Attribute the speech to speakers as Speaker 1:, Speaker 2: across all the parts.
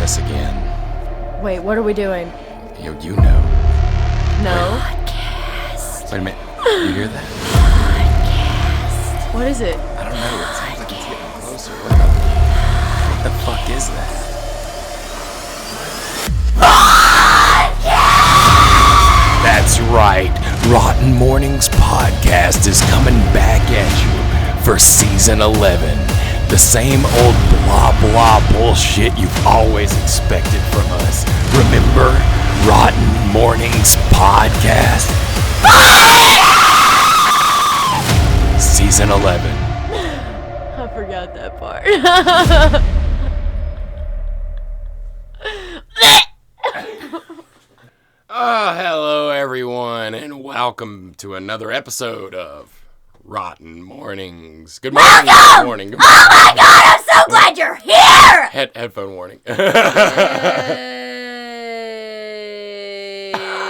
Speaker 1: us again.
Speaker 2: Wait, what are we doing?
Speaker 1: You know.
Speaker 2: No.
Speaker 1: Podcast. Wait a minute. You hear that?
Speaker 2: Podcast. What is it?
Speaker 1: I don't know. It sounds like it's getting closer. What the fuck is that? Podcast! That's right. Rotten Mournings Podcast is coming back at you for season 11. The same old blah blah bullshit you've always expected from us. Remember? Rotten Mournings Podcast. Season 11.
Speaker 2: I forgot that part.
Speaker 1: Hello everyone, and welcome to another episode of Rotten Mournings. Good morning. Good morning. Good morning.
Speaker 3: Oh my god, I'm so glad you're here!
Speaker 1: Headphone warning.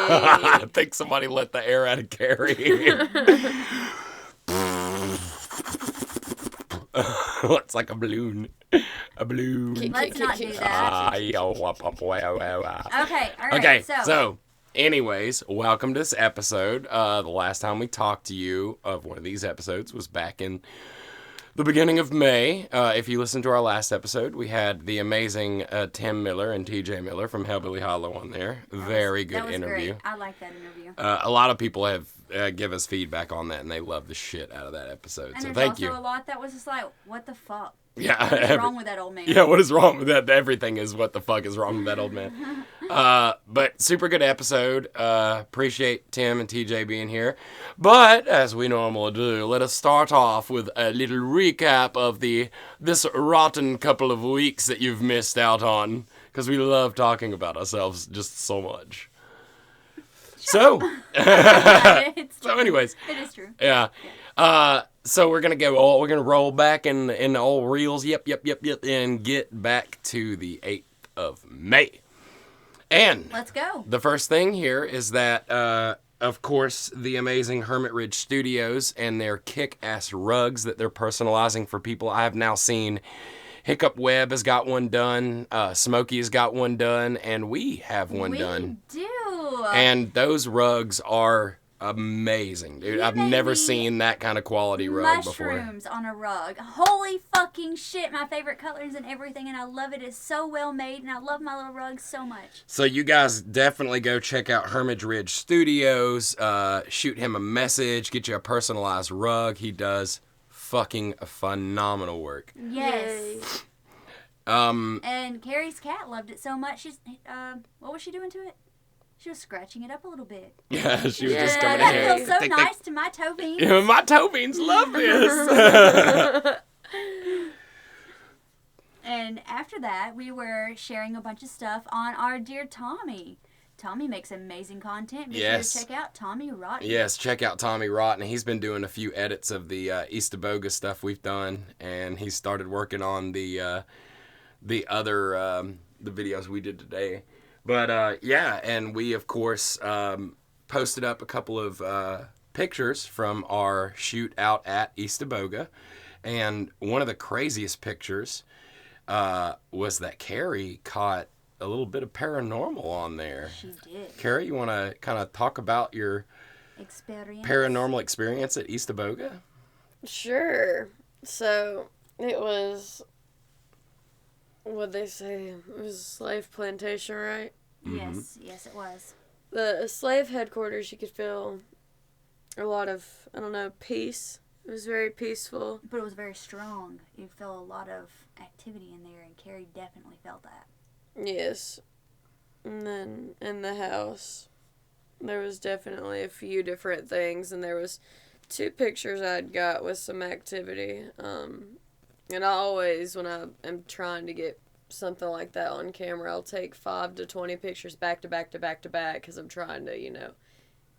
Speaker 1: I think somebody let the air out of Carrie. It's like a balloon. A balloon.
Speaker 3: Let's not do that. Okay, alright.
Speaker 1: Okay, so anyways, welcome to this episode. The last time we talked to you of one of these episodes was back in the beginning of May. If you listened to our last episode, we had the amazing Tim Miller and TJ Miller from Hellbilly Hollow on there. Very good interview.
Speaker 3: Great. I like that interview.
Speaker 1: A lot of people have give us feedback on that, and they love the shit out of that episode.
Speaker 3: And
Speaker 1: so
Speaker 3: there's
Speaker 1: thank you.
Speaker 3: also a lot that was just like, what the fuck?
Speaker 1: Yeah,
Speaker 3: What's wrong with that old man?
Speaker 1: Yeah, what is wrong with that? Everything is what the fuck is wrong with that old man. But super good episode. Appreciate Tim and TJ being here. But as we normally do, let us start off with a little recap of this rotten couple of weeks that you've missed out on, because we love talking about ourselves just so much. So, anyways,
Speaker 3: it is true.
Speaker 1: Yeah. So we're gonna roll back in the old reels. Yep, and get back to the 8th of May. And
Speaker 3: let's go.
Speaker 1: The first thing here is that, of course, the amazing Hermit Ridge Studios and their kick-ass rugs that they're personalizing for people. I have now seen Hiccup Webb has got one done, Smokey has got one done, and we have one done.
Speaker 3: We do.
Speaker 1: And those rugs are amazing, dude. I've never seen that kind of quality rug before.
Speaker 3: Mushrooms on a rug. Holy fucking shit. My favorite colors and everything, and I love it. It's so well made, and I love my little rugs so much.
Speaker 1: So you guys definitely go check out Hermit Ridge Studios. Shoot him a message. Get you a personalized rug. He does fucking phenomenal work.
Speaker 3: Yes. And Carrie's cat loved it so much. She's what was she doing to it? She was scratching it up a little bit.
Speaker 1: Yeah, she was just coming in here.
Speaker 3: That feels so nice to my toe beans.
Speaker 1: Yeah, my toe beans love this.
Speaker 3: And after that, we were sharing a bunch of stuff on our dear Tommy. Tommy makes amazing content. Be sure to check out Tommy ROTN.
Speaker 1: Yes, check out Tommy ROTN. He's been doing a few edits of the East Boga stuff we've done, and he started working on the other the videos we did today. But, yeah, and we, of course, posted up a couple of pictures from our shoot out at East Boga. And one of the craziest pictures was that Carrie caught a little bit of paranormal on there.
Speaker 3: She did.
Speaker 1: Carrie, you want to kind of talk about your paranormal experience at East Boga?
Speaker 2: Sure. So, it was... What'd they say? It was a slave plantation, right?
Speaker 1: Mm-hmm.
Speaker 3: Yes, it was.
Speaker 2: The slave headquarters, you could feel a lot of, peace. It was very peaceful.
Speaker 3: But it was very strong. You felt a lot of activity in there, and Carrie definitely felt that.
Speaker 2: Yes. And then in the house, there was definitely a few different things, and there was 2 pictures I'd got with some activity. And I always, when I am trying to get something like that on camera, I'll take 5 to 20 pictures back to back to back to back because I'm trying to,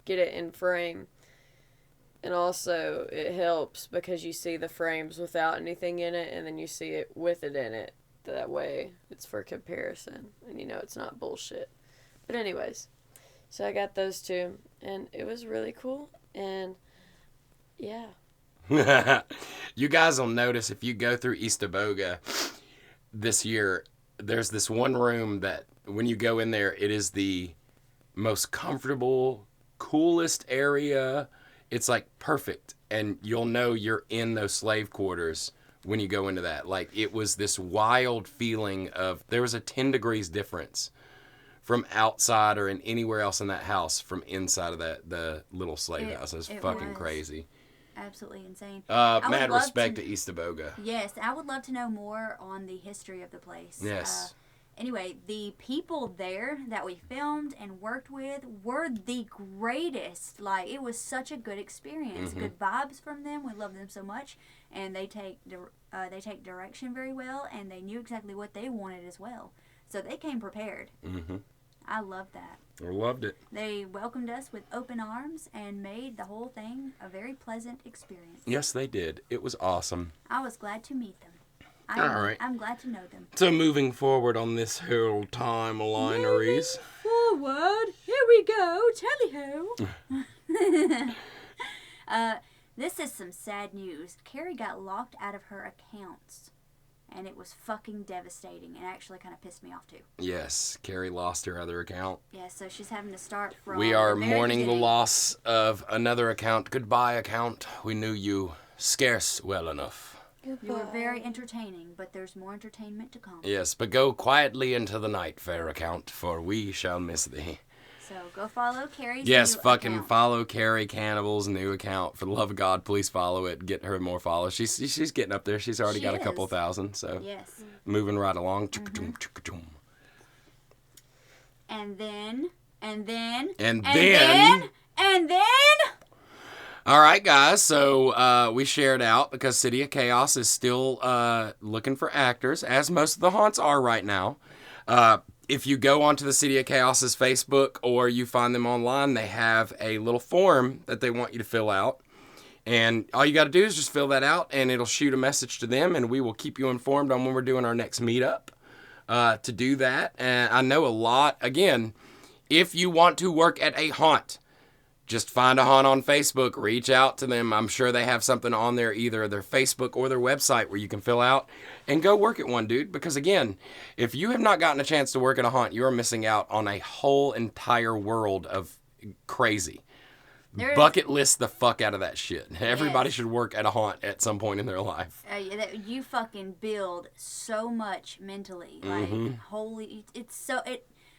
Speaker 2: get it in frame. And also, it helps because you see the frames without anything in it, and then you see it with it in it. That way, it's for comparison, and it's not bullshit. But anyways, so I got those 2, and it was really cool, and yeah.
Speaker 1: You guys will notice if you go through East Boga this year, there's this one room that when you go in there, it is the most comfortable, coolest area. It's like perfect. And you'll know you're in those slave quarters when you go into that. Like, it was this wild feeling of, there was a 10 degrees difference from outside or in anywhere else in that house from inside of the little slave house. It was crazy.
Speaker 3: Absolutely insane.
Speaker 1: Mad respect to East Aboga.
Speaker 3: Yes, I would love to know more on the history of the place.
Speaker 1: Yes.
Speaker 3: Anyway, the people there that we filmed and worked with were the greatest. Like, it was such a good experience.
Speaker 1: Mm-hmm.
Speaker 3: Good vibes from them. We love them so much, and they take direction very well, and they knew exactly what they wanted as well. So they came prepared.
Speaker 1: Mm-hmm.
Speaker 3: I loved that.
Speaker 1: I loved it.
Speaker 3: They welcomed us with open arms and made the whole thing a very pleasant experience.
Speaker 1: Yes, they did. It was awesome.
Speaker 3: I was glad to meet them.
Speaker 1: All right.
Speaker 3: I'm glad to know them.
Speaker 1: So moving forward on this whole timelineries.
Speaker 3: Forward. Here we go. Tally-ho. This is some sad news. Carrie got locked out of her accounts. And it was fucking devastating. And actually kind of pissed me off, too.
Speaker 1: Yes, Carrie lost her other account.
Speaker 3: Yeah, so she's having to start from
Speaker 1: We are
Speaker 3: the very
Speaker 1: mourning the
Speaker 3: beginning.
Speaker 1: loss of another account. Goodbye, account. We knew you scarce well enough.
Speaker 3: You were very entertaining, but there's more entertainment to come.
Speaker 1: Yes, but go quietly into the night, fair account, for we shall miss thee.
Speaker 3: So go follow Carrie's
Speaker 1: Yes,
Speaker 3: new
Speaker 1: fucking
Speaker 3: account.
Speaker 1: follow Carrie Cannibal's new account. For the love of God, please follow it. Get her more followers. She's getting up there. She's already
Speaker 3: She
Speaker 1: got a couple
Speaker 3: is.
Speaker 1: thousand, so
Speaker 3: Yes.
Speaker 1: moving right along.
Speaker 3: And then.
Speaker 1: And then. All right, guys. So we shared out because City of Chaos is still looking for actors, as most of the haunts are right now. If you go onto the City of Chaos's Facebook or you find them online, they have a little form that they want you to fill out. And all you got to do is just fill that out, and it'll shoot a message to them, and we will keep you informed on when we're doing our next meetup to do that. And I know a lot, again, if you want to work at a haunt, just find a haunt on Facebook, reach out to them. I'm sure they have something on there, either their Facebook or their website, where you can fill out and go work at one, dude. Because again, if you have not gotten a chance to work at a haunt, you are missing out on a whole entire world of crazy. Bucket list the fuck out of that shit. Everybody should work at a haunt at some point in their life.
Speaker 3: You fucking build so much mentally. Like, holy,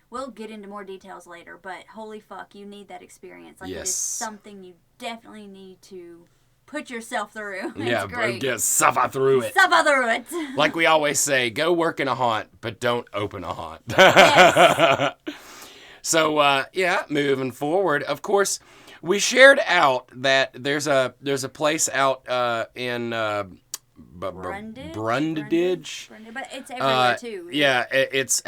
Speaker 3: we'll get into more details later, but holy fuck, you need that experience. Like, it is something you definitely need to put yourself through. It's great.
Speaker 1: Just suffer through it.
Speaker 3: Suffer through it.
Speaker 1: Like we always say, go work in a haunt, but don't open a haunt.
Speaker 3: Yes.
Speaker 1: So, moving forward, of course, we shared out that there's a place out in Brundage.
Speaker 3: But it's everywhere too. Really.
Speaker 1: Yeah, it's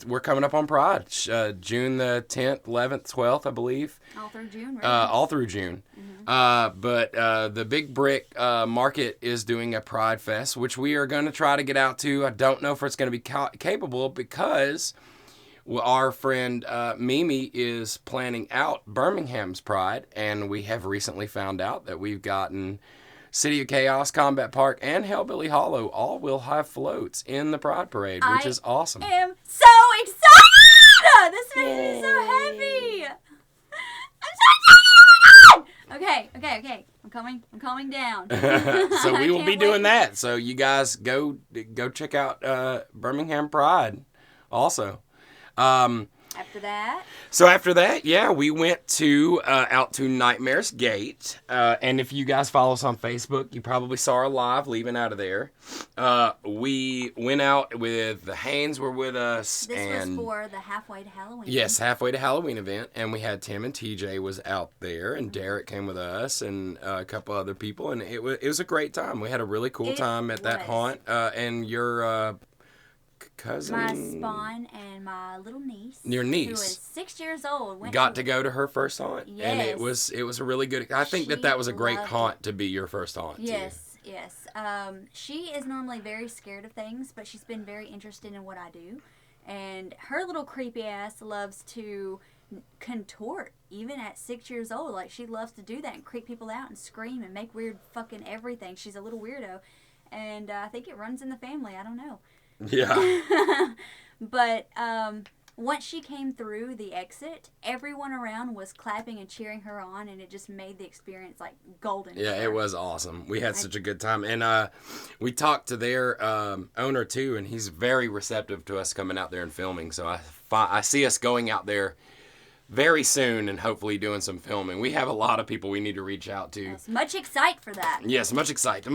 Speaker 1: we're coming up on Pride, June the 10th, 11th, 12th, I believe.
Speaker 3: All through June, right?
Speaker 1: All through June. But the Big Brick Market is doing a Pride Fest, which we are going to try to get out to. I don't know if it's going to be capable because our friend Mimi is planning out Birmingham's Pride, and we have recently found out that we've gotten City of Chaos, Combat Park, and Hellbilly Hollow all will have floats in the Pride Parade, which is awesome.
Speaker 3: I am so excited! This makes me so happy! I'm so excited! Okay. I'm calming down.
Speaker 1: So we will be doing that. So you guys go check out Birmingham Pride also.
Speaker 3: After that?
Speaker 1: So after that, we went to out to Nightmare's Gate. And if you guys follow us on Facebook, you probably saw our live leaving out of there. We went out with the Haynes were with us.
Speaker 3: This was for the Halfway to Halloween.
Speaker 1: Yes, Halfway to Halloween event. And we had Tim and TJ was out there. And Derek came with us and a couple other people. And it was a great time. We had a really cool time at that haunt. And your cousin,
Speaker 3: my spawn, and my little niece,
Speaker 1: your niece,
Speaker 3: who is 6 years old,
Speaker 1: got to go to her first haunt.
Speaker 3: Yes.
Speaker 1: And it was a really good. I think that was a great haunt to be your first haunt.
Speaker 3: Yes. She is normally very scared of things, but she's been very interested in what I do, and her little creepy ass loves to contort even at 6 years old. Like, she loves to do that and creep people out and scream and make weird fucking everything. She's a little weirdo, and I think it runs in the family. I don't know.
Speaker 1: Yeah.
Speaker 3: But once she came through the exit, everyone around was clapping and cheering her on, and it just made the experience like golden.
Speaker 1: Yeah, it was awesome. We had such a good time. And we talked to their owner, too, and he's very receptive to us coming out there and filming. So I see us going out there very soon and hopefully doing some filming. We have a lot of people we need to reach out to.
Speaker 3: Yes, much excite for that.
Speaker 1: Yes, much excite.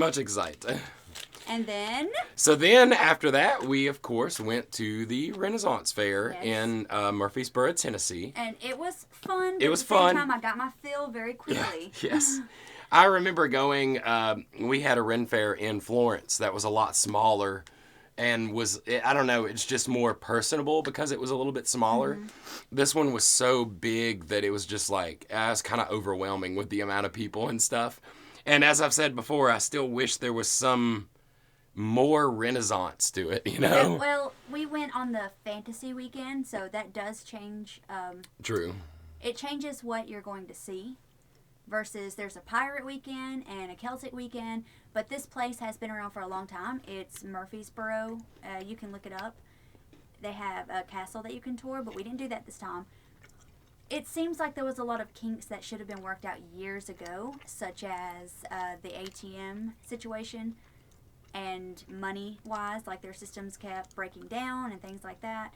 Speaker 3: And then?
Speaker 1: So then, after that, we, of course, went to the Renaissance Fair in Murfreesboro, Tennessee.
Speaker 3: And it was fun.
Speaker 1: It was
Speaker 3: at the same
Speaker 1: fun.
Speaker 3: time, I got my fill very quickly.
Speaker 1: Yes. I remember going, we had a Ren Fair in Florence that was a lot smaller and I don't know, it's just more personable because it was a little bit smaller. Mm-hmm. This one was so big that it was just like, it was kind of overwhelming with the amount of people and stuff. And as I've said before, I still wish there was some more Renaissance to it, you know?
Speaker 3: Well, we went on the fantasy weekend, so that does change.
Speaker 1: True.
Speaker 3: It changes what you're going to see. Versus there's a pirate weekend and a Celtic weekend, but this place has been around for a long time. It's Murfreesboro. You can look it up. They have a castle that you can tour, but we didn't do that this time. It seems like there was a lot of kinks that should have been worked out years ago, such as the ATM situation and money-wise, like their systems kept breaking down and things like that.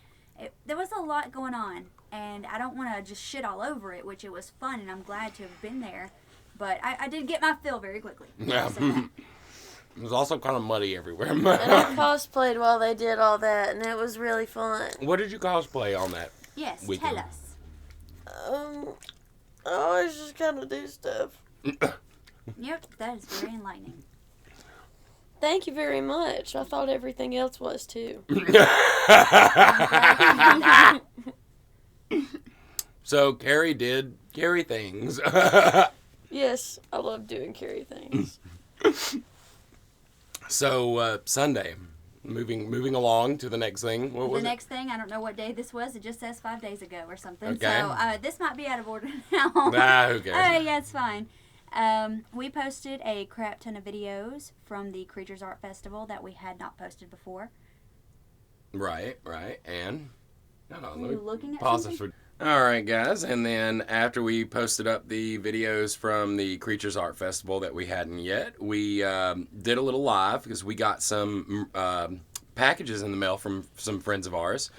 Speaker 3: There was a lot going on, and I don't want to just shit all over it, which it was fun, and I'm glad to have been there. But I did get my fill very quickly.
Speaker 1: Yeah. It was also kind of muddy everywhere.
Speaker 2: And I cosplayed while they did all that, and it was really fun.
Speaker 1: What did you cosplay on that weekend?
Speaker 3: Tell us.
Speaker 2: I always just kind of do stuff.
Speaker 3: Yep, that is very enlightening.
Speaker 2: Thank you very much. I thought everything else was too.
Speaker 1: So Carrie did Carrie things.
Speaker 2: Yes, I love doing Carrie things.
Speaker 1: So Sunday, moving along to the next thing. What was
Speaker 3: the next thing, I don't know what day this was. It just says 5 days ago or something.
Speaker 1: Okay.
Speaker 3: So this might be out of order now.
Speaker 1: Who cares?
Speaker 3: Yeah, it's fine. We posted a crap ton of videos from the Creatures Art Festival that we had not posted before.
Speaker 1: Right. And
Speaker 3: Are you looking at
Speaker 1: pause
Speaker 3: something?
Speaker 1: All right, guys. And then after we posted up the videos from the Creatures Art Festival that we hadn't yet, we did a little live because we got some packages in the mail from some friends of ours.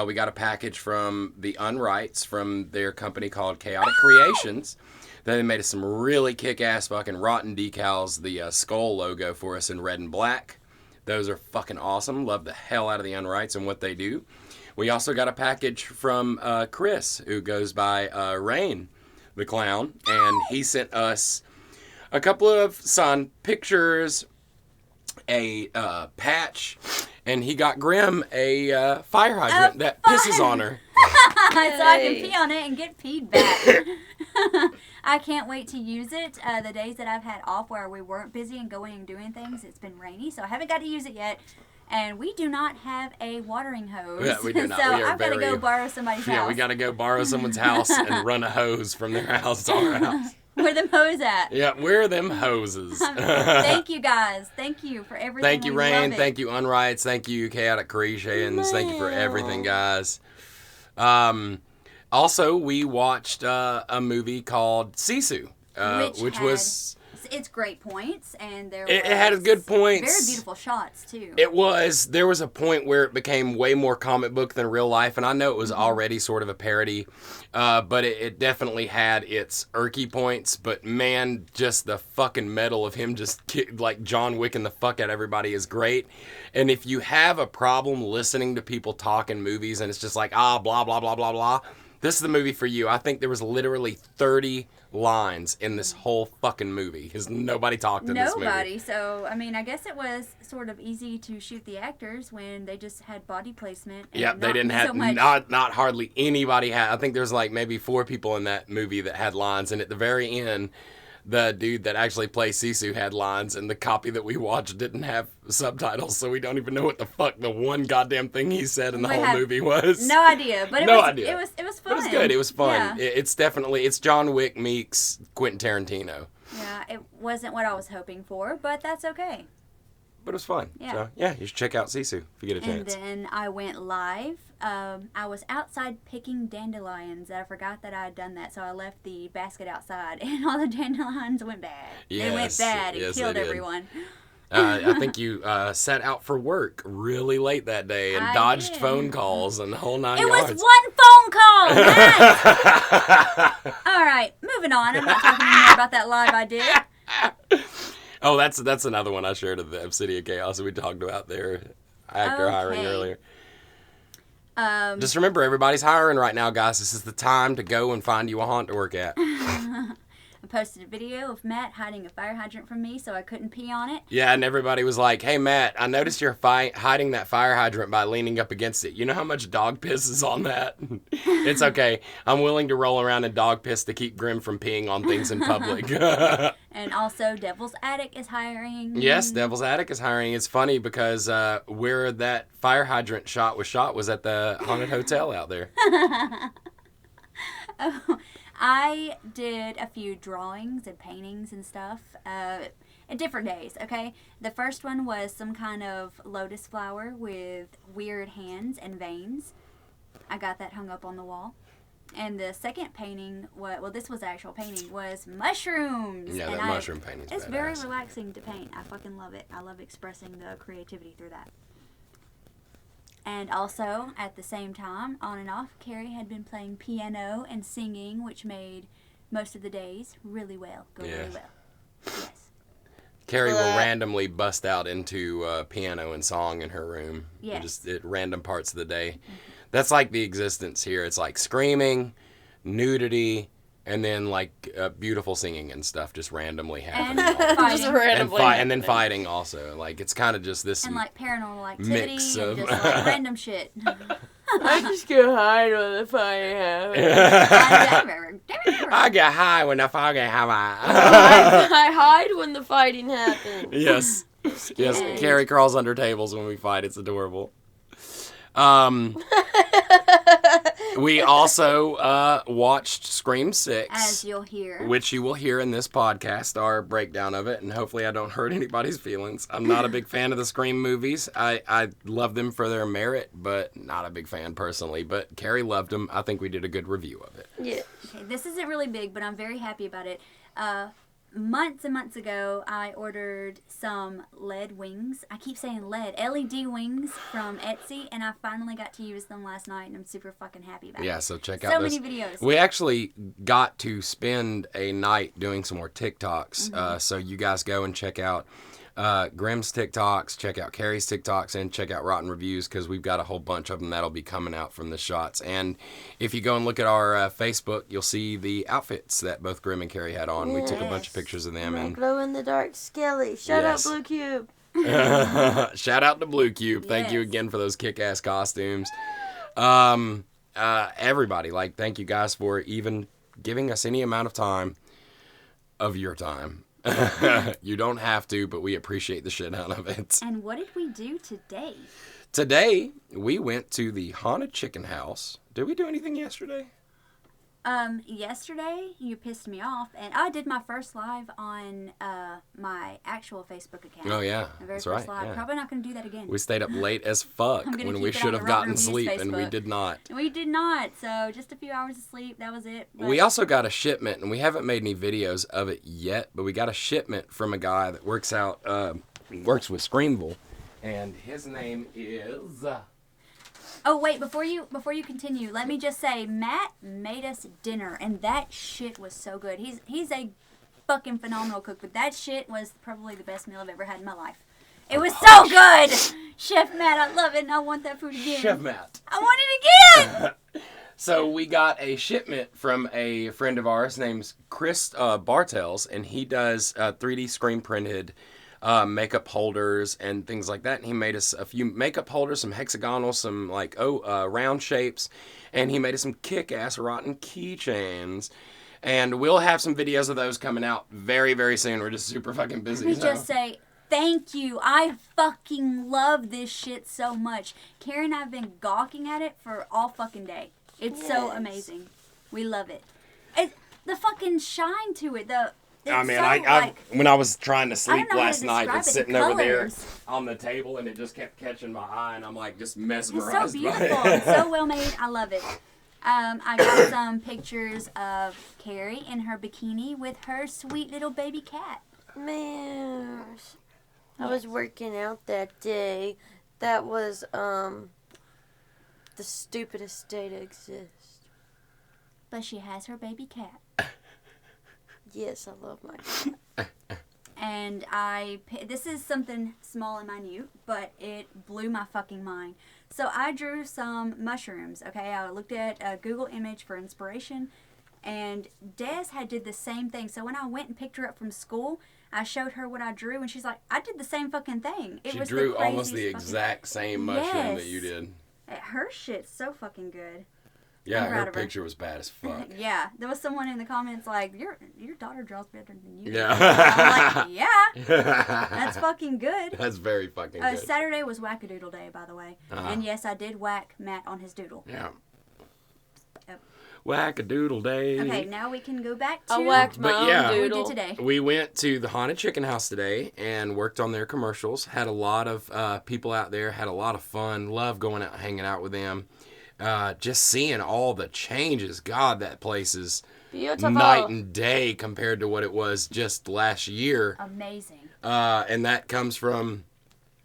Speaker 1: We got a package from the Unrights from their company called Chaotic Creations. They made us some really kick-ass fucking ROTN decals, the skull logo for us in red and black. Those are fucking awesome. Love the hell out of the Unrights and what they do. We also got a package from Chris, who goes by Rain the Clown, and he sent us a couple of signed pictures, a patch, and he got Grim a fire hydrant that pisses on her.
Speaker 3: So I can pee on it and get peed back. I can't wait to use it. The days that I've had off where we weren't busy and going and doing things, it's been rainy, so I haven't got to use it yet. And we do not have a watering hose.
Speaker 1: Yeah, we do not.
Speaker 3: So
Speaker 1: We are
Speaker 3: I've got to go borrow somebody's house.
Speaker 1: Yeah, we got to go borrow someone's house and run a hose from their house to our house.
Speaker 3: Where them hose at?
Speaker 1: Yeah, where are them hoses?
Speaker 3: Thank you, guys. Thank you for everything.
Speaker 1: Thank you,
Speaker 3: We
Speaker 1: Rain.
Speaker 3: love it.
Speaker 1: Thank you, Unrights. Thank you, Chaotic Creations. Thank you for everything, guys. Also, we watched a movie called Sisu, which was...
Speaker 3: It's great points, and
Speaker 1: it had good points.
Speaker 3: Very beautiful shots, too.
Speaker 1: There was a point where it became way more comic book than real life, and I know it was already sort of a parody, but it definitely had its irky points, but man, just the fucking metal of him just like John Wicking the fuck out of everybody is great. And if you have a problem listening to people talk in movies and it's just like, blah, blah, blah, blah, blah, this is the movie for you. I think there was literally 30 lines in this whole fucking movie because nobody talked in this movie.
Speaker 3: Nobody. So, I mean, I guess it was sort of easy to shoot the actors when they just had body placement. And
Speaker 1: yeah, they didn't have,
Speaker 3: so much.
Speaker 1: not hardly anybody had. I think there's like maybe 4 people in that movie that had lines. And at the very end, the dude that actually plays Sisu had lines, and the copy that we watched didn't have subtitles, so we don't even know what the fuck the one goddamn thing he said in the whole movie was.
Speaker 3: No idea, but it was fun.
Speaker 1: But it was good. It was fun.
Speaker 3: Yeah.
Speaker 1: It's John Wick meets Quentin Tarantino.
Speaker 3: Yeah, it wasn't what I was hoping for, but that's okay.
Speaker 1: but it was fun.
Speaker 3: Yeah.
Speaker 1: So, yeah, you should check out Sisu if you get a
Speaker 3: And
Speaker 1: chance.
Speaker 3: then I went live. I was outside picking dandelions. I forgot that I had done that, so I left the basket outside, and all the dandelions went bad. They went
Speaker 1: Yes,
Speaker 3: bad and
Speaker 1: yes,
Speaker 3: killed
Speaker 1: they did.
Speaker 3: everyone.
Speaker 1: I think you set out for work really late that day and
Speaker 3: I
Speaker 1: dodged
Speaker 3: did.
Speaker 1: phone calls and the whole 9
Speaker 3: It
Speaker 1: yards.
Speaker 3: was one phone call, Matt! All right, moving on. I'm not talking anymore about that live I did.
Speaker 1: Oh, that's another one I shared at the Obsidian Chaos that we talked about there. Actor hiring
Speaker 3: Okay.
Speaker 1: earlier. Just remember, everybody's hiring right now, guys. This is the time to go and find you a haunt to work at.
Speaker 3: I posted a video of Matt hiding a fire hydrant from me so I couldn't pee on it.
Speaker 1: Yeah, and everybody was like, hey, Matt, I noticed you're hiding that fire hydrant by leaning up against it. You know how much dog piss is on that? It's okay. I'm willing to roll around in dog piss to keep Grim from peeing on things in public.
Speaker 3: And also, Devil's Attic is hiring.
Speaker 1: Yes, Devil's Attic is hiring. It's funny because where that fire hydrant shot was at the haunted hotel out there.
Speaker 3: Oh, I did a few drawings and paintings and stuff at different days, okay? The first one was some kind of lotus flower with weird hands and veins. I got that hung up on the wall. And the second painting, this was actual painting, was mushrooms.
Speaker 1: Yeah,
Speaker 3: and
Speaker 1: that mushroom painting's
Speaker 3: It's
Speaker 1: badass.
Speaker 3: very relaxing to paint. I fucking love it. I love expressing the creativity through that. And also, at the same time, on and off, Carrie had been playing piano and singing, which made most of the days really well. Really well. Yes.
Speaker 1: Carrie will randomly bust out into piano and song in her room.
Speaker 3: Yes.
Speaker 1: Just at random parts of the day. That's like the existence here. It's like screaming, nudity, and then like beautiful singing and stuff just randomly happening.
Speaker 3: And
Speaker 1: all
Speaker 3: fighting.
Speaker 2: Just
Speaker 1: and,
Speaker 2: randomly.
Speaker 1: and then fighting also. Like it's kind of just this.
Speaker 3: And like paranormal activity
Speaker 1: Mix
Speaker 3: and
Speaker 1: of-
Speaker 3: just like random shit.
Speaker 2: I just go hide when the fire happens.
Speaker 1: I get high when the fog have
Speaker 2: I hide when the fighting happens.
Speaker 1: Yes. Yes.
Speaker 3: And-
Speaker 1: Carrie crawls under tables when we fight. It's adorable. We also watched Scream 6.
Speaker 3: As you'll hear.
Speaker 1: Which you will hear in this podcast, our breakdown of it, and hopefully I don't hurt anybody's feelings. I'm not a big fan of the Scream movies. I love them for their merit, but not a big fan personally. But Carrie loved them. I think we did a good review of it.
Speaker 2: Yeah.
Speaker 3: Okay, this isn't really big, but I'm very happy about it. Months and months ago, I ordered some LED wings. I keep saying LED wings from Etsy, and I finally got to use them last night, and I'm super fucking happy about it.
Speaker 1: Yeah, so check
Speaker 3: So
Speaker 1: out
Speaker 3: many
Speaker 1: this.
Speaker 3: videos.
Speaker 1: We actually got to spend a night doing some more TikToks. So you guys go and check out Grimm's TikToks, check out Carrie's TikToks, and check out Rotten Reviews because we've got a whole bunch of them that'll be coming out from the shots. And if you go and look at our Facebook, you'll see the outfits that both Grimm and Carrie had on. We took a bunch of pictures of them.
Speaker 2: My
Speaker 1: And
Speaker 2: glow in the dark skelly. Shut
Speaker 1: Yes.
Speaker 2: up, Blue Cube.
Speaker 1: shout out to Blue Cube. Thank you
Speaker 3: Yes.
Speaker 1: again for those kick-ass costumes. Everybody, like, thank you guys for even giving us any amount of time of your time. You don't have to, but we appreciate the shit out of it.
Speaker 3: And what did we do today?
Speaker 1: Today, we went to the Haunted Chicken House. Did we do anything yesterday?
Speaker 3: Yesterday you pissed me off, and I did my first live on my actual Facebook account.
Speaker 1: Oh, yeah.
Speaker 3: My very
Speaker 1: That's
Speaker 3: first
Speaker 1: right.
Speaker 3: live.
Speaker 1: Yeah.
Speaker 3: Probably not going to do that again.
Speaker 1: We stayed up late as fuck
Speaker 3: I'm gonna
Speaker 1: when
Speaker 3: keep
Speaker 1: we
Speaker 3: it
Speaker 1: should
Speaker 3: on
Speaker 1: have
Speaker 3: the Rotten
Speaker 1: gotten
Speaker 3: Reviews
Speaker 1: sleep, and we
Speaker 3: Facebook.
Speaker 1: did not.
Speaker 3: We did not, so just a few hours of sleep, that was it. But
Speaker 1: We also got a shipment, and we haven't made any videos of it yet, but we got a shipment from a guy that works with Screamville, and his name is...
Speaker 3: Oh wait, before you continue, let me just say Matt made us dinner, and that shit was so good. He's a fucking phenomenal cook, but that shit was probably the best meal I've ever had in my life. It was so good, Chef Matt. I love it, and I want that food again.
Speaker 1: Chef Matt.
Speaker 3: I want it again.
Speaker 1: So we got a shipment from a friend of ours named Chris Bartels, and he does 3D screen printed makeup holders and things like that. And he made us a few makeup holders, some hexagonal, some like round shapes, and he made us some kick-ass rotten keychains. And we'll have some videos of those coming out very, very soon. We're just super fucking busy.
Speaker 3: Let me
Speaker 1: so.
Speaker 3: just say thank you. I fucking love this shit so much. Carrie and I have been gawking at it for all fucking day. It's so
Speaker 2: Yes.
Speaker 3: amazing. We love it. The fucking shine to it.
Speaker 1: I mean,
Speaker 3: so,
Speaker 1: I when I was trying to sleep
Speaker 3: know how to
Speaker 1: last night,
Speaker 3: describe
Speaker 1: it's
Speaker 3: it, the
Speaker 1: sitting over there
Speaker 3: colors.
Speaker 1: on the table, and it just kept catching my eye, and I'm like just
Speaker 3: It's
Speaker 1: mesmerized
Speaker 3: so
Speaker 1: by
Speaker 3: beautiful.
Speaker 1: it.
Speaker 3: It's so well made. I love it. I got some pictures of Carrie in her bikini with her sweet little baby cat.
Speaker 2: Man, I was working out that day. That was the stupidest day to exist.
Speaker 3: But she has her baby cat.
Speaker 2: Yes, I love my cat.
Speaker 3: And this is something small and minute, but it blew my fucking mind. So I drew some mushrooms, okay? I looked at a Google image for inspiration, and Des did the same thing. So when I went and picked her up from school, I showed her what I drew, and she's like, I did the same fucking thing.
Speaker 1: She drew almost the exact same mushroom that you
Speaker 3: Yes.
Speaker 1: did.
Speaker 3: Her shit's so fucking good.
Speaker 1: Yeah,
Speaker 3: I'm proud
Speaker 1: her
Speaker 3: of her.
Speaker 1: picture was bad as fuck.
Speaker 3: Yeah, there was someone in the comments like, your daughter draws better than you.
Speaker 1: Yeah.
Speaker 3: I'm like, yeah, that's fucking good.
Speaker 1: That's very fucking good.
Speaker 3: Saturday was Wackadoodle Day, by the way. And yes, I did whack Matt on his doodle.
Speaker 1: Yeah.
Speaker 3: Yep.
Speaker 1: Whack-a-doodle day.
Speaker 3: Okay, now we can go back to
Speaker 2: I whacked my
Speaker 1: But
Speaker 2: own
Speaker 1: yeah.
Speaker 3: what we
Speaker 2: doodle.
Speaker 3: did today.
Speaker 1: We went to the Haunted Chicken House today and worked on their commercials. Had a lot of people out there. Had a lot of fun. Love going out, hanging out with them. Just seeing all the changes. God, that place is
Speaker 2: Beautiful.
Speaker 1: night and day compared to what it was just last year.
Speaker 3: Amazing.
Speaker 1: And that comes from,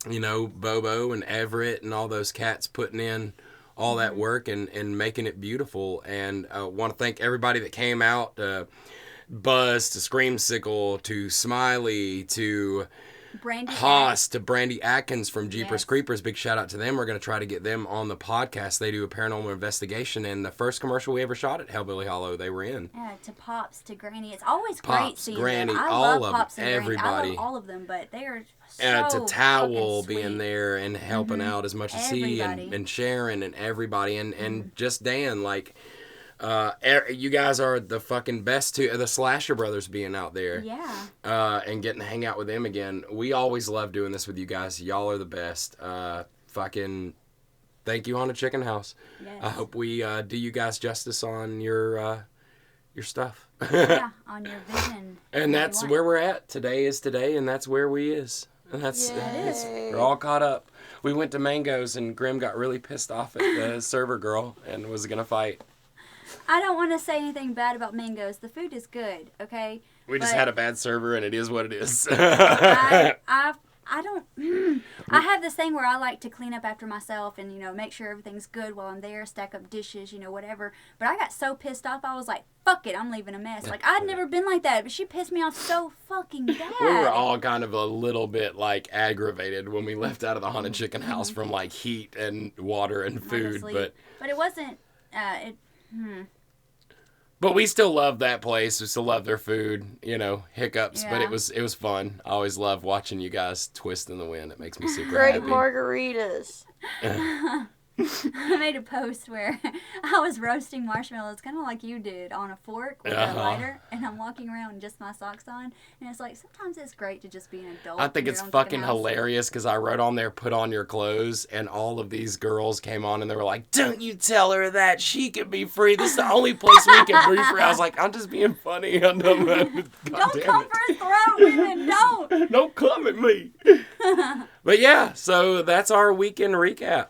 Speaker 1: Bobo and Everett and all those cats putting in all that work and making it beautiful. And I want to thank everybody that came out, Buzz to Screamsicle to Smiley to
Speaker 3: Brandy.
Speaker 1: Haas to Brandy Atkins from Jeepers
Speaker 3: Yes.
Speaker 1: Creepers. Big shout out to them. We're going to try to get them on the podcast. They do a paranormal investigation, and the first commercial we ever shot at Hellbilly Hollow, they were in.
Speaker 3: Yeah, to Pops, to Granny. It's always
Speaker 1: Pops,
Speaker 3: great seeing
Speaker 1: Granny,
Speaker 3: them. I
Speaker 1: all
Speaker 3: love
Speaker 1: of them,
Speaker 3: Pops and Granny. I
Speaker 1: everybody.
Speaker 3: love all of them, but they are so
Speaker 1: And to Towel
Speaker 3: fucking
Speaker 1: being
Speaker 3: sweet.
Speaker 1: there and helping out as much as he
Speaker 3: Everybody.
Speaker 1: and Sharon and everybody and just Dan, like you guys are the fucking best too. The Slasher Brothers being out there, and getting to hang out with them again. We always love doing this with you guys. Y'all are the best. Fucking thank you, Haunted Chicken House.
Speaker 3: Yes.
Speaker 1: I hope we do you guys justice on your stuff.
Speaker 3: Yeah, on your vision.
Speaker 1: And that's where we're at. Today is today, and that's where we is. And that's
Speaker 2: Yay.
Speaker 1: we're all caught up. We went to Mango's, and Grim got really pissed off at the server girl and was gonna fight.
Speaker 3: I don't want to say anything bad about Mango's. The food is good, okay?
Speaker 1: We just
Speaker 3: But
Speaker 1: had a bad server, and it is what it is.
Speaker 3: I don't. I have this thing where I like to clean up after myself and make sure everything's good while I'm there, stack up dishes, whatever. But I got so pissed off, I was like, "Fuck it, I'm leaving a mess." Like I'd never been like that, but she pissed me off so fucking bad.
Speaker 1: We were all kind of a little bit like aggravated when we left out of the Haunted Chicken House from like heat and water and food,
Speaker 3: Honestly. But it wasn't.
Speaker 1: But we still love that place. We still love their food, hiccups. But
Speaker 3: Yeah.
Speaker 1: it was fun. I always love watching you guys twist in the wind. It makes me super
Speaker 2: Great
Speaker 1: happy.
Speaker 2: margaritas.
Speaker 3: I made a post where I was roasting marshmallows, kind of like you did, on a fork with a lighter, and I'm walking around with just my socks on, and it's like, sometimes it's great to just be an adult.
Speaker 1: I think
Speaker 3: in
Speaker 1: it's
Speaker 3: your own
Speaker 1: fucking
Speaker 3: house.
Speaker 1: hilarious because I wrote on there, put on your clothes, and all of these girls came on and they were like, don't you tell her that she can be free. This is the only place we can be free. I was like, I'm just being funny. Don't
Speaker 3: Don't come for his throat, women, don't!
Speaker 1: Don't come at me. But yeah, so that's our weekend recap.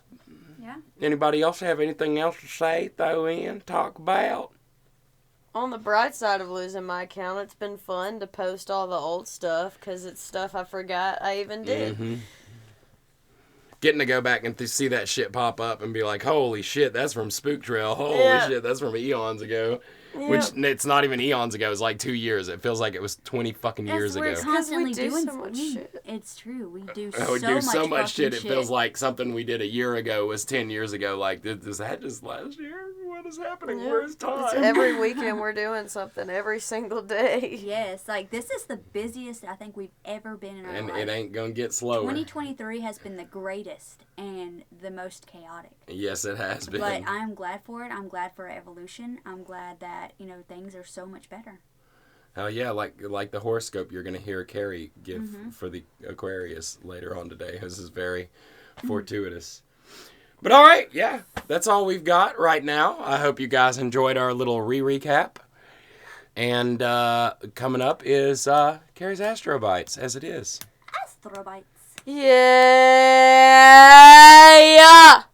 Speaker 3: Yeah.
Speaker 1: Anybody else have anything else to say, throw in, talk about?
Speaker 2: On the bright side of losing my account, it's been fun to post all the old stuff because it's stuff I forgot I even did.
Speaker 1: Mm-hmm. Getting to go back and see that shit pop up and be like, holy shit, that's from Spook Trail. Holy shit, that's from eons ago.
Speaker 2: Yeah.
Speaker 1: Which, it's not even eons ago. It's like 2 years. It feels like it was 20 fucking years
Speaker 3: We're
Speaker 1: ago.
Speaker 3: constantly
Speaker 2: Because we do
Speaker 3: doing
Speaker 2: so much shit.
Speaker 3: It's true. We do
Speaker 1: We do so much shit.
Speaker 3: fucking
Speaker 1: It feels like something we did a year ago was 10 years ago. Like, is that just last year? What is happening?
Speaker 2: Yeah.
Speaker 1: Where's
Speaker 2: It's
Speaker 1: time?
Speaker 2: every weekend we're doing something every single day.
Speaker 3: Yes, like this is the busiest I think we've ever been in our
Speaker 1: And
Speaker 3: life.
Speaker 1: it ain't gonna get slower.
Speaker 3: 2023 has been the greatest and the most chaotic.
Speaker 1: Yes, it has been.
Speaker 3: But I'm glad for it. I'm glad for evolution. I'm glad that, things are so much better.
Speaker 1: Hell yeah, like the horoscope you're gonna hear Carrie give for the Aquarius later on today. This is very fortuitous. But all right, yeah, that's all we've got right now. I hope you guys enjoyed our little recap. And coming up is Carrie's Astro Bites, as it is.
Speaker 3: Astrobites.
Speaker 2: Yeah.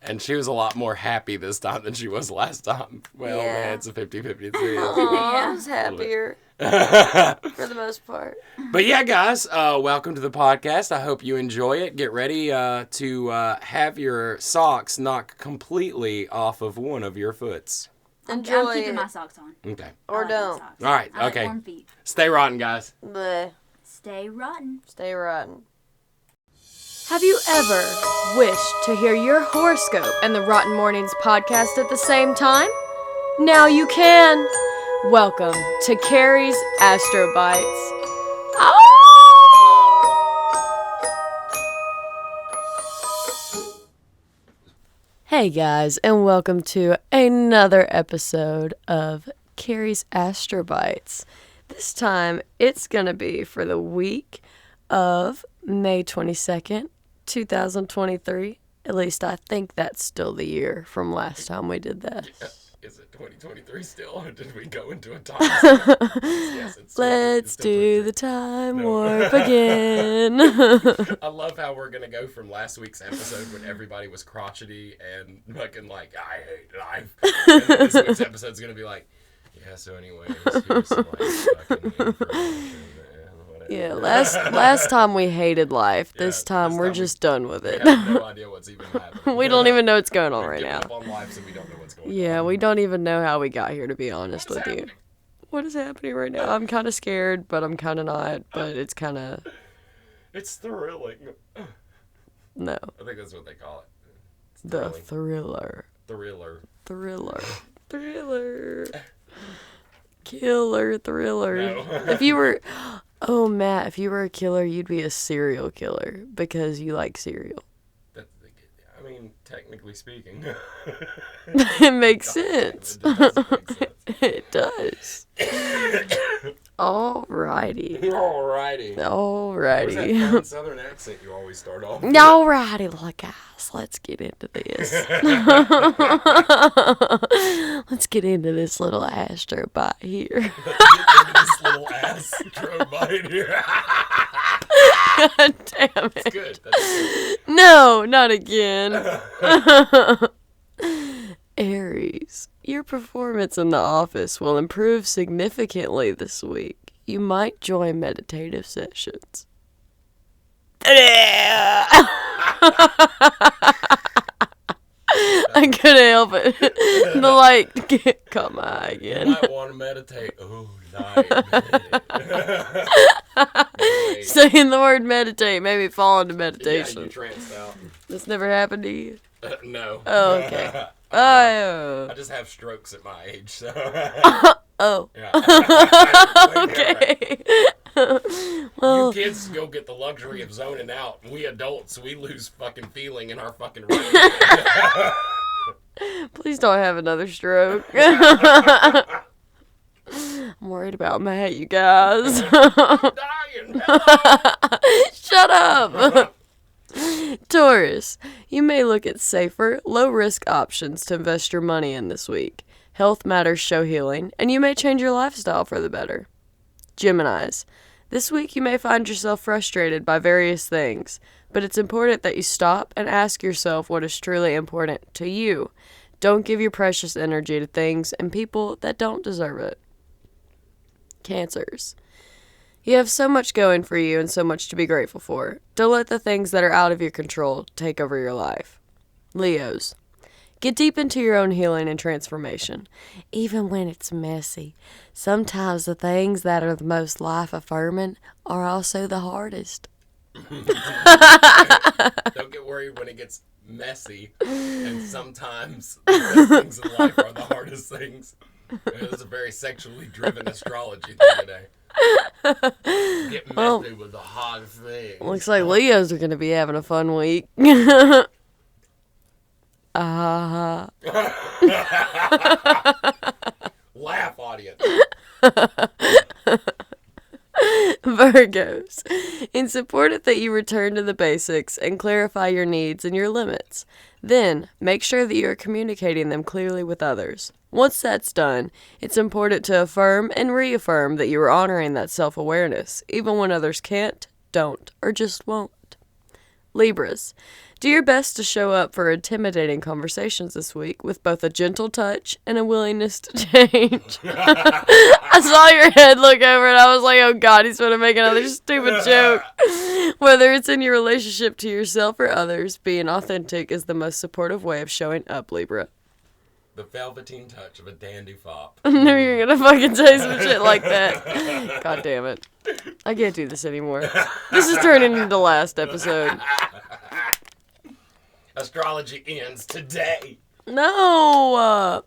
Speaker 1: And she was a lot more happy this time than she was last time. Well,
Speaker 2: Yeah.
Speaker 1: man, it's a 50-50.
Speaker 2: I was happier for the most part.
Speaker 1: But yeah, guys, welcome to the podcast. I hope you enjoy it. Get ready to have your socks knocked completely off of one of your foots.
Speaker 2: Enjoy
Speaker 3: I'm keeping
Speaker 2: it.
Speaker 3: my socks on.
Speaker 1: Okay.
Speaker 2: Or
Speaker 3: I like my
Speaker 2: don't.
Speaker 3: socks.
Speaker 1: All right.
Speaker 3: I like
Speaker 1: Okay.
Speaker 3: warm feet.
Speaker 1: Stay rotten, guys.
Speaker 2: Bleh.
Speaker 3: Stay rotten.
Speaker 2: Stay rotten.
Speaker 4: Have you ever wished to hear your horoscope and the Rotten Mornings podcast at the same time? Now you can. Welcome to Carrie's Astro Bites. Hey guys, and welcome to another episode of Carrie's Astro Bites. This time, it's going to be for the week of May 22nd, 2023. At least I think that's still the year from last time we did that.
Speaker 1: Is it 2023 still, or did we go into a time? Yes, it's
Speaker 4: Let's
Speaker 1: still
Speaker 4: do
Speaker 1: 23.
Speaker 4: the time
Speaker 1: No.
Speaker 4: warp again.
Speaker 1: I love how we're gonna go from last week's episode when everybody was crotchety and fucking like, I hate life. And then this week's episode's gonna be like, yeah, so anyways, here's some like fucking information. Whatever.
Speaker 4: Yeah, last time we hated life. This
Speaker 1: Yeah,
Speaker 4: time
Speaker 1: this
Speaker 4: we're
Speaker 1: time
Speaker 4: just done with
Speaker 1: We
Speaker 4: it.
Speaker 1: have no idea what's even happening.
Speaker 4: We don't even know what's going on
Speaker 1: We've
Speaker 4: right
Speaker 1: given
Speaker 4: now.
Speaker 1: up on life, so we don't know what's going on.
Speaker 4: Yeah, we don't even know how we got here, to be honest
Speaker 1: What's
Speaker 4: with you.
Speaker 1: happening?
Speaker 4: What is happening right now? I'm kind of scared, but I'm kind of not. But it's kind of,
Speaker 1: It's thrilling.
Speaker 4: no.
Speaker 1: I think that's what they call it. It's
Speaker 4: The
Speaker 1: thrilling.
Speaker 4: thriller.
Speaker 1: Thriller.
Speaker 4: Thriller. Killer thriller.
Speaker 1: No.
Speaker 4: If you were, oh Matt, if you were a killer, you'd be a serial killer because you like cereal.
Speaker 1: I mean, technically speaking.
Speaker 4: It makes sense.
Speaker 1: It does make sense.
Speaker 4: It does. Alrighty.
Speaker 1: Alrighty. Where's that
Speaker 4: Alrighty.
Speaker 1: fun southern accent you always start off with?
Speaker 4: Alrighty, look, guys, let's get into this. Let's get into this little astro bite here.
Speaker 1: Let's get into this little ass bite here.
Speaker 4: God damn it.
Speaker 1: That's good. That's good.
Speaker 4: No, not again. Aries, your performance in the office will improve significantly this week. You might join meditative sessions. I couldn't help it. The light caught my eye
Speaker 1: You
Speaker 4: again.
Speaker 1: might want to meditate. Oh, night. Wait.
Speaker 4: Saying the word meditate made me fall into
Speaker 1: Yeah,
Speaker 4: meditation.
Speaker 1: you tranced out.
Speaker 4: This never happened to you?
Speaker 1: No.
Speaker 4: Oh, okay. Oh.
Speaker 1: I just have strokes at my age, so.
Speaker 4: Oh.
Speaker 1: Yeah.
Speaker 4: Okay.
Speaker 1: You
Speaker 4: Well,
Speaker 1: kids go get the luxury of zoning out. We adults, we lose fucking feeling in our fucking right.
Speaker 4: please don't have another stroke. I'm worried about Matt, you guys.
Speaker 1: Dying.
Speaker 4: Shut up. Taurus, you may look at safer, low-risk options to invest your money in this week. Health matters show healing, and you may change your lifestyle for the better. Geminis, this week you may find yourself frustrated by various things, but it's important that you stop and ask yourself what is truly important to you. Don't give your precious energy to things and people that don't deserve it. Cancers, you have so much going for you and so much to be grateful for. Don't let the things that are out of your control take over your life. Leos, get deep into your own healing and transformation, even when it's messy. Sometimes the things that are the most life-affirming are also the hardest.
Speaker 1: Don't get worried when it gets messy. And sometimes the best things in life are the hardest things. It was a very sexually driven astrology thing today. Get messy
Speaker 4: Well,
Speaker 1: with the hard things.
Speaker 4: Looks like Leos are going to be having a fun week.
Speaker 1: Laugh, audience.
Speaker 4: Virgos, it's important that you return to the basics and clarify your needs and your limits. Then, make sure that you are communicating them clearly with others. Once that's done, it's important to affirm and reaffirm that you are honoring that self-awareness, even when others can't, don't, or just won't. Libras, do your best to show up for intimidating conversations this week with both a gentle touch and a willingness to change. I saw your head look over and I was like, oh God, he's going to make another stupid joke. Whether it's in your relationship to yourself or others, being authentic is the most supportive way of showing up, Libra.
Speaker 1: The velveteen touch of a dandy fop.
Speaker 4: I knew you were going to fucking say some shit like that. God damn it. I can't do this anymore. This is turning into the last episode.
Speaker 1: Astrology ends today.
Speaker 4: No!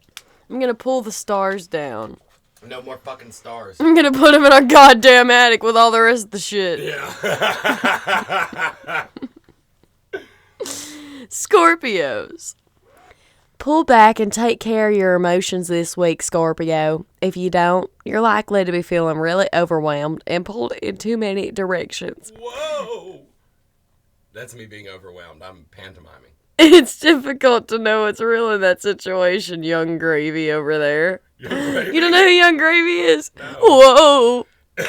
Speaker 4: I'm gonna pull the stars down.
Speaker 1: No more fucking stars.
Speaker 4: I'm gonna put them in our goddamn attic with all the rest of the shit.
Speaker 1: Yeah.
Speaker 4: Scorpios. Pull back and take care of your emotions this week, Scorpio. If you don't, you're likely to be feeling really overwhelmed and pulled in too many directions.
Speaker 1: Whoa! That's me being overwhelmed. I'm pantomiming.
Speaker 4: It's difficult to know what's real in that situation, Young Gravy over there.
Speaker 1: Young Gravy?
Speaker 4: You don't know who Young Gravy is?
Speaker 1: No.
Speaker 4: Whoa!
Speaker 1: Okay,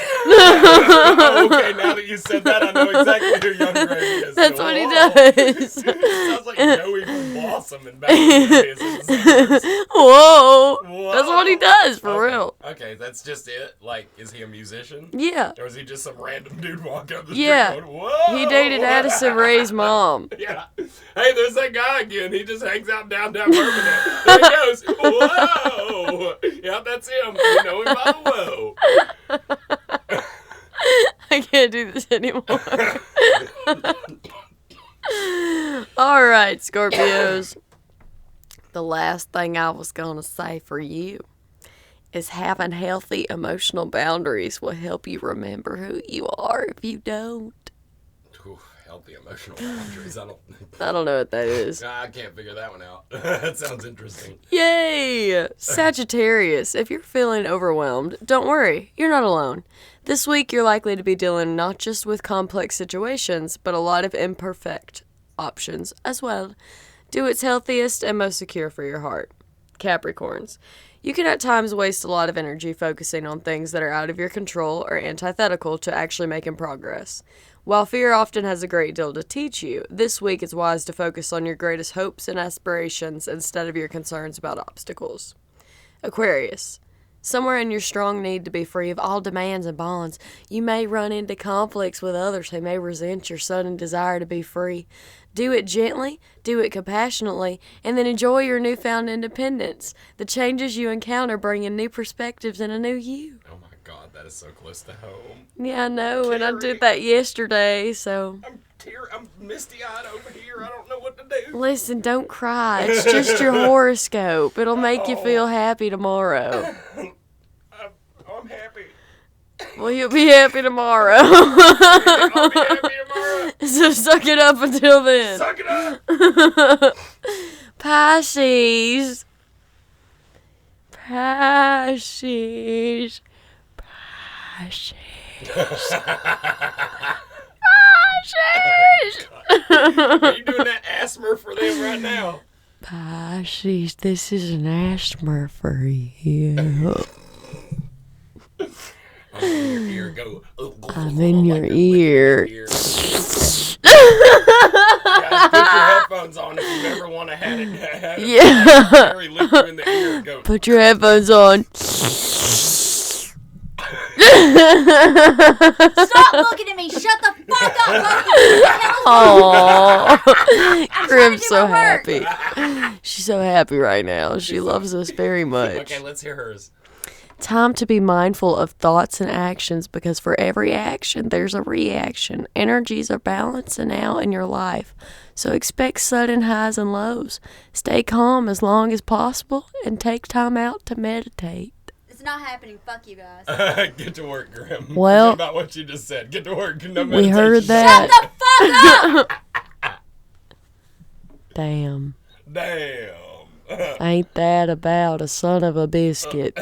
Speaker 1: now that you said that, I know exactly who Young Gravy is.
Speaker 4: That's what he does.
Speaker 1: Sounds like Joey from Blossom in Batman movies.
Speaker 4: Whoa.
Speaker 1: Whoa.
Speaker 4: That's what he does, for
Speaker 1: Okay.
Speaker 4: real.
Speaker 1: Okay, that's just it? Like, is he a musician?
Speaker 4: Yeah.
Speaker 1: Or is he just some random dude walking up the
Speaker 4: Yeah.
Speaker 1: street going, whoa!
Speaker 4: He dated Addison Rae's mom.
Speaker 1: Yeah. Hey, there's that guy again. He just hangs out downtown Birmingham. There he goes. Whoa! Yeah, that's him. You know him by the whoa.
Speaker 4: I can't do this anymore. All right, Scorpios. The last thing I was going to say for you is having healthy emotional boundaries will help you remember who you are if you don't.
Speaker 1: Ooh, healthy emotional boundaries.
Speaker 4: I don't know what that is.
Speaker 1: I can't figure that one out. That sounds interesting.
Speaker 4: Yay! Sagittarius, if you're feeling overwhelmed, don't worry, you're not alone. This week you're likely to be dealing not just with complex situations, but a lot of imperfect options as well. Do what's healthiest and most secure for your heart. Capricorns, you can at times waste a lot of energy focusing on things that are out of your control or antithetical to actually making progress. While fear often has a great deal to teach you, this week it's wise to focus on your greatest hopes and aspirations instead of your concerns about obstacles. Aquarius, somewhere in your strong need to be free of all demands and bonds, you may run into conflicts with others who may resent your sudden desire to be free. Do it gently, do it compassionately, and then enjoy your newfound independence. The changes you encounter bring in new perspectives and a new you.
Speaker 1: Oh my God, that is so close to home.
Speaker 4: Yeah, I know, and I
Speaker 1: Carrie.
Speaker 4: did that yesterday, so...
Speaker 1: I'm misty-eyed over here. I don't know what to do.
Speaker 4: Listen, don't cry. It's just your horoscope. It'll make you feel happy tomorrow.
Speaker 1: I'm happy.
Speaker 4: Well, you'll be happy tomorrow.
Speaker 1: I'll be happy tomorrow.
Speaker 4: So suck it up until then.
Speaker 1: Suck it up.
Speaker 4: Pisces. Pisces. Pisces.
Speaker 1: Are you doing that asthma for them right now?
Speaker 4: Pisces, this is an asthma for you.
Speaker 1: I'm in your ear. Go.
Speaker 4: I'm in your ear.
Speaker 1: Guys, put your headphones on if you ever want to have it.
Speaker 4: Yeah.
Speaker 1: Carrie lick you in the ear. Go.
Speaker 4: Put your headphones on.
Speaker 3: Stop looking at me. Shut the fuck up, Loki.
Speaker 4: Aww.
Speaker 3: I'm trying to
Speaker 4: Grim's
Speaker 3: do
Speaker 4: so
Speaker 3: my work.
Speaker 4: happy. She's so happy right now. She loves us very much.
Speaker 1: Okay, let's hear hers.
Speaker 4: Time to be mindful of thoughts and actions because for every action, there's a reaction. Energies are balancing out in your life. So expect sudden highs and lows. Stay calm as long as possible and take time out to meditate.
Speaker 3: It's not happening. Fuck you guys.
Speaker 1: Get to work, Grim.
Speaker 4: Well-
Speaker 1: Forget about what you just said. Get to work. No
Speaker 4: We heard
Speaker 1: meditation.
Speaker 4: that.
Speaker 3: Shut the fuck up!
Speaker 4: Damn.
Speaker 1: Damn.
Speaker 4: Ain't that about a son of a biscuit?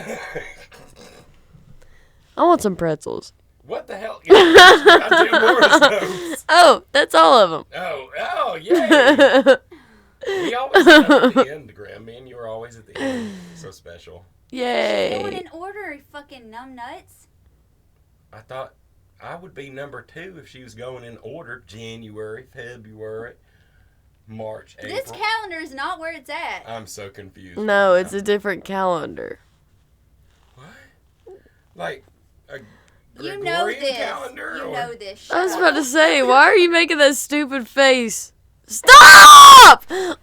Speaker 4: I want some pretzels.
Speaker 1: What the hell? Goddamn horoscopes.
Speaker 4: Oh, that's all of them.
Speaker 1: Oh, yeah. We always end up at the end, Graham. Me and you were always at the end. So special.
Speaker 3: Going
Speaker 4: Yay.
Speaker 3: in order, you fucking numbnuts.
Speaker 1: I thought I would be number 2 if she was going in order. January, February, March, April.
Speaker 3: This calendar is not where it's at.
Speaker 1: I'm so confused.
Speaker 4: No, it's a different calendar.
Speaker 1: What? Like a
Speaker 3: You know
Speaker 1: Gregorian
Speaker 3: this.
Speaker 1: calendar?
Speaker 3: You
Speaker 1: or-
Speaker 3: know this.
Speaker 4: I was
Speaker 3: Shut
Speaker 4: about
Speaker 3: up.
Speaker 4: to say, why are you making that stupid face? Stop! Come here.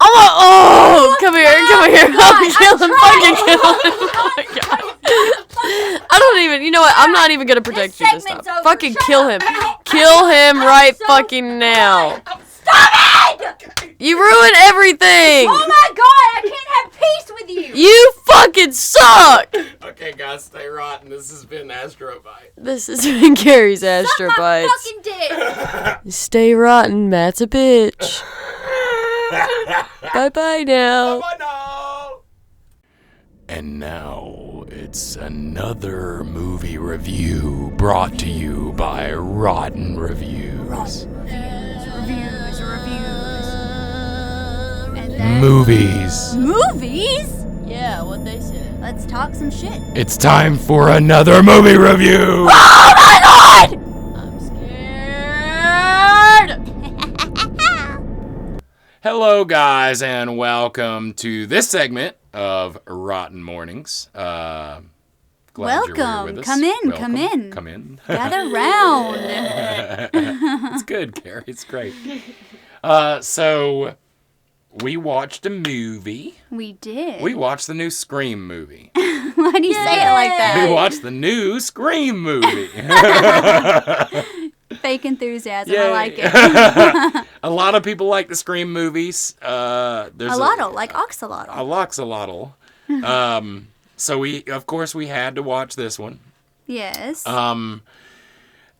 Speaker 4: I'm killing, fucking killing. Oh my God. I don't even, you know what? I'm not even gonna protect you this time.
Speaker 3: segment's over.
Speaker 4: Fucking
Speaker 3: Shut
Speaker 4: kill
Speaker 3: up.
Speaker 4: him. Kill him right fucking now.
Speaker 3: Stop it!
Speaker 4: You ruined everything.
Speaker 3: Oh my God! I can't have peace with you.
Speaker 4: You fucking suck.
Speaker 1: Okay, guys, stay rotten. This has been Astrobite.
Speaker 4: This has been Carrie's
Speaker 3: Suck my
Speaker 4: Astrobites.
Speaker 3: fucking dick.
Speaker 4: Stay rotten, Matt's a bitch. Bye now.
Speaker 1: Bye now. And now it's another movie review brought to you by Rotten Reviews.
Speaker 3: Reviews. And then
Speaker 1: Movies.
Speaker 3: movies.
Speaker 4: Yeah, what they said.
Speaker 3: Let's talk some shit.
Speaker 1: It's time for another movie review.
Speaker 3: Oh my God!
Speaker 4: I'm scared.
Speaker 1: Hello, guys, and welcome to this segment of Rotten Mornings. Glad you're here
Speaker 3: Welcome.
Speaker 1: with us.
Speaker 3: Come in,
Speaker 1: Welcome.
Speaker 3: come in.
Speaker 1: Come in.
Speaker 3: Gather round.
Speaker 1: It's good, Carrie. It's great. So we watched a movie.
Speaker 3: We did.
Speaker 1: We watched the new Scream movie.
Speaker 3: Why do you say it like that?
Speaker 1: We watched the new Scream movie.
Speaker 3: Fake enthusiasm.
Speaker 1: Yay.
Speaker 3: I like it.
Speaker 1: A lot of people like the Scream movies. There's
Speaker 3: Alotl, like oxalotl.
Speaker 1: a loxalotl. So we had to watch this one.
Speaker 3: Yes.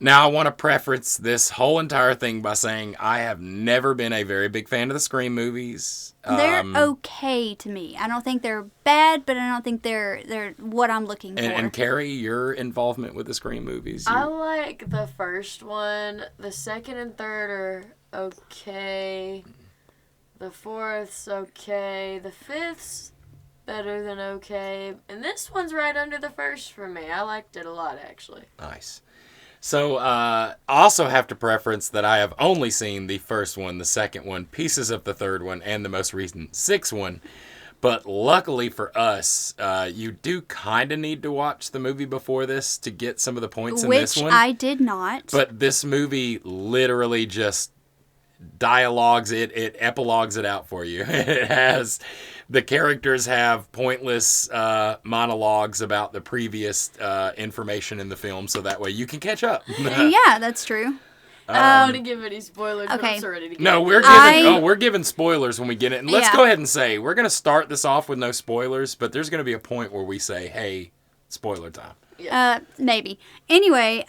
Speaker 1: Now I want to preface this whole entire thing by saying I have never been a very big fan of the Scream movies.
Speaker 3: They're okay to me. I don't think they're bad, but I don't think they're what I'm looking for.
Speaker 1: And Carrie, your involvement with the Scream movies?
Speaker 4: I like the first one. The second and third are okay. The fourth's okay. The fifth's better than okay. And this one's right under the first for me. I liked it a lot, actually.
Speaker 1: Nice. So, I also have to preference that I have only seen the first one, the second one, pieces of the third one, and the most recent sixth one. But luckily for us, you do kind of need to watch the movie before this to get some of the points in this one.
Speaker 3: Which I did not.
Speaker 1: But this movie literally just dialogues it epilogues it out for you. It has, the characters have pointless monologues about the previous information in the film, so that way you can catch up.
Speaker 3: Yeah, that's true.
Speaker 4: I don't want to give any spoilers, but
Speaker 3: okay.
Speaker 4: I'm so ready to get
Speaker 1: No, we're giving spoilers when we get it. And let's
Speaker 3: Yeah.
Speaker 1: go ahead and say we're going to start this off with no spoilers, but there's going to be a point where we say, "Hey, spoiler time."
Speaker 3: Maybe. Anyway,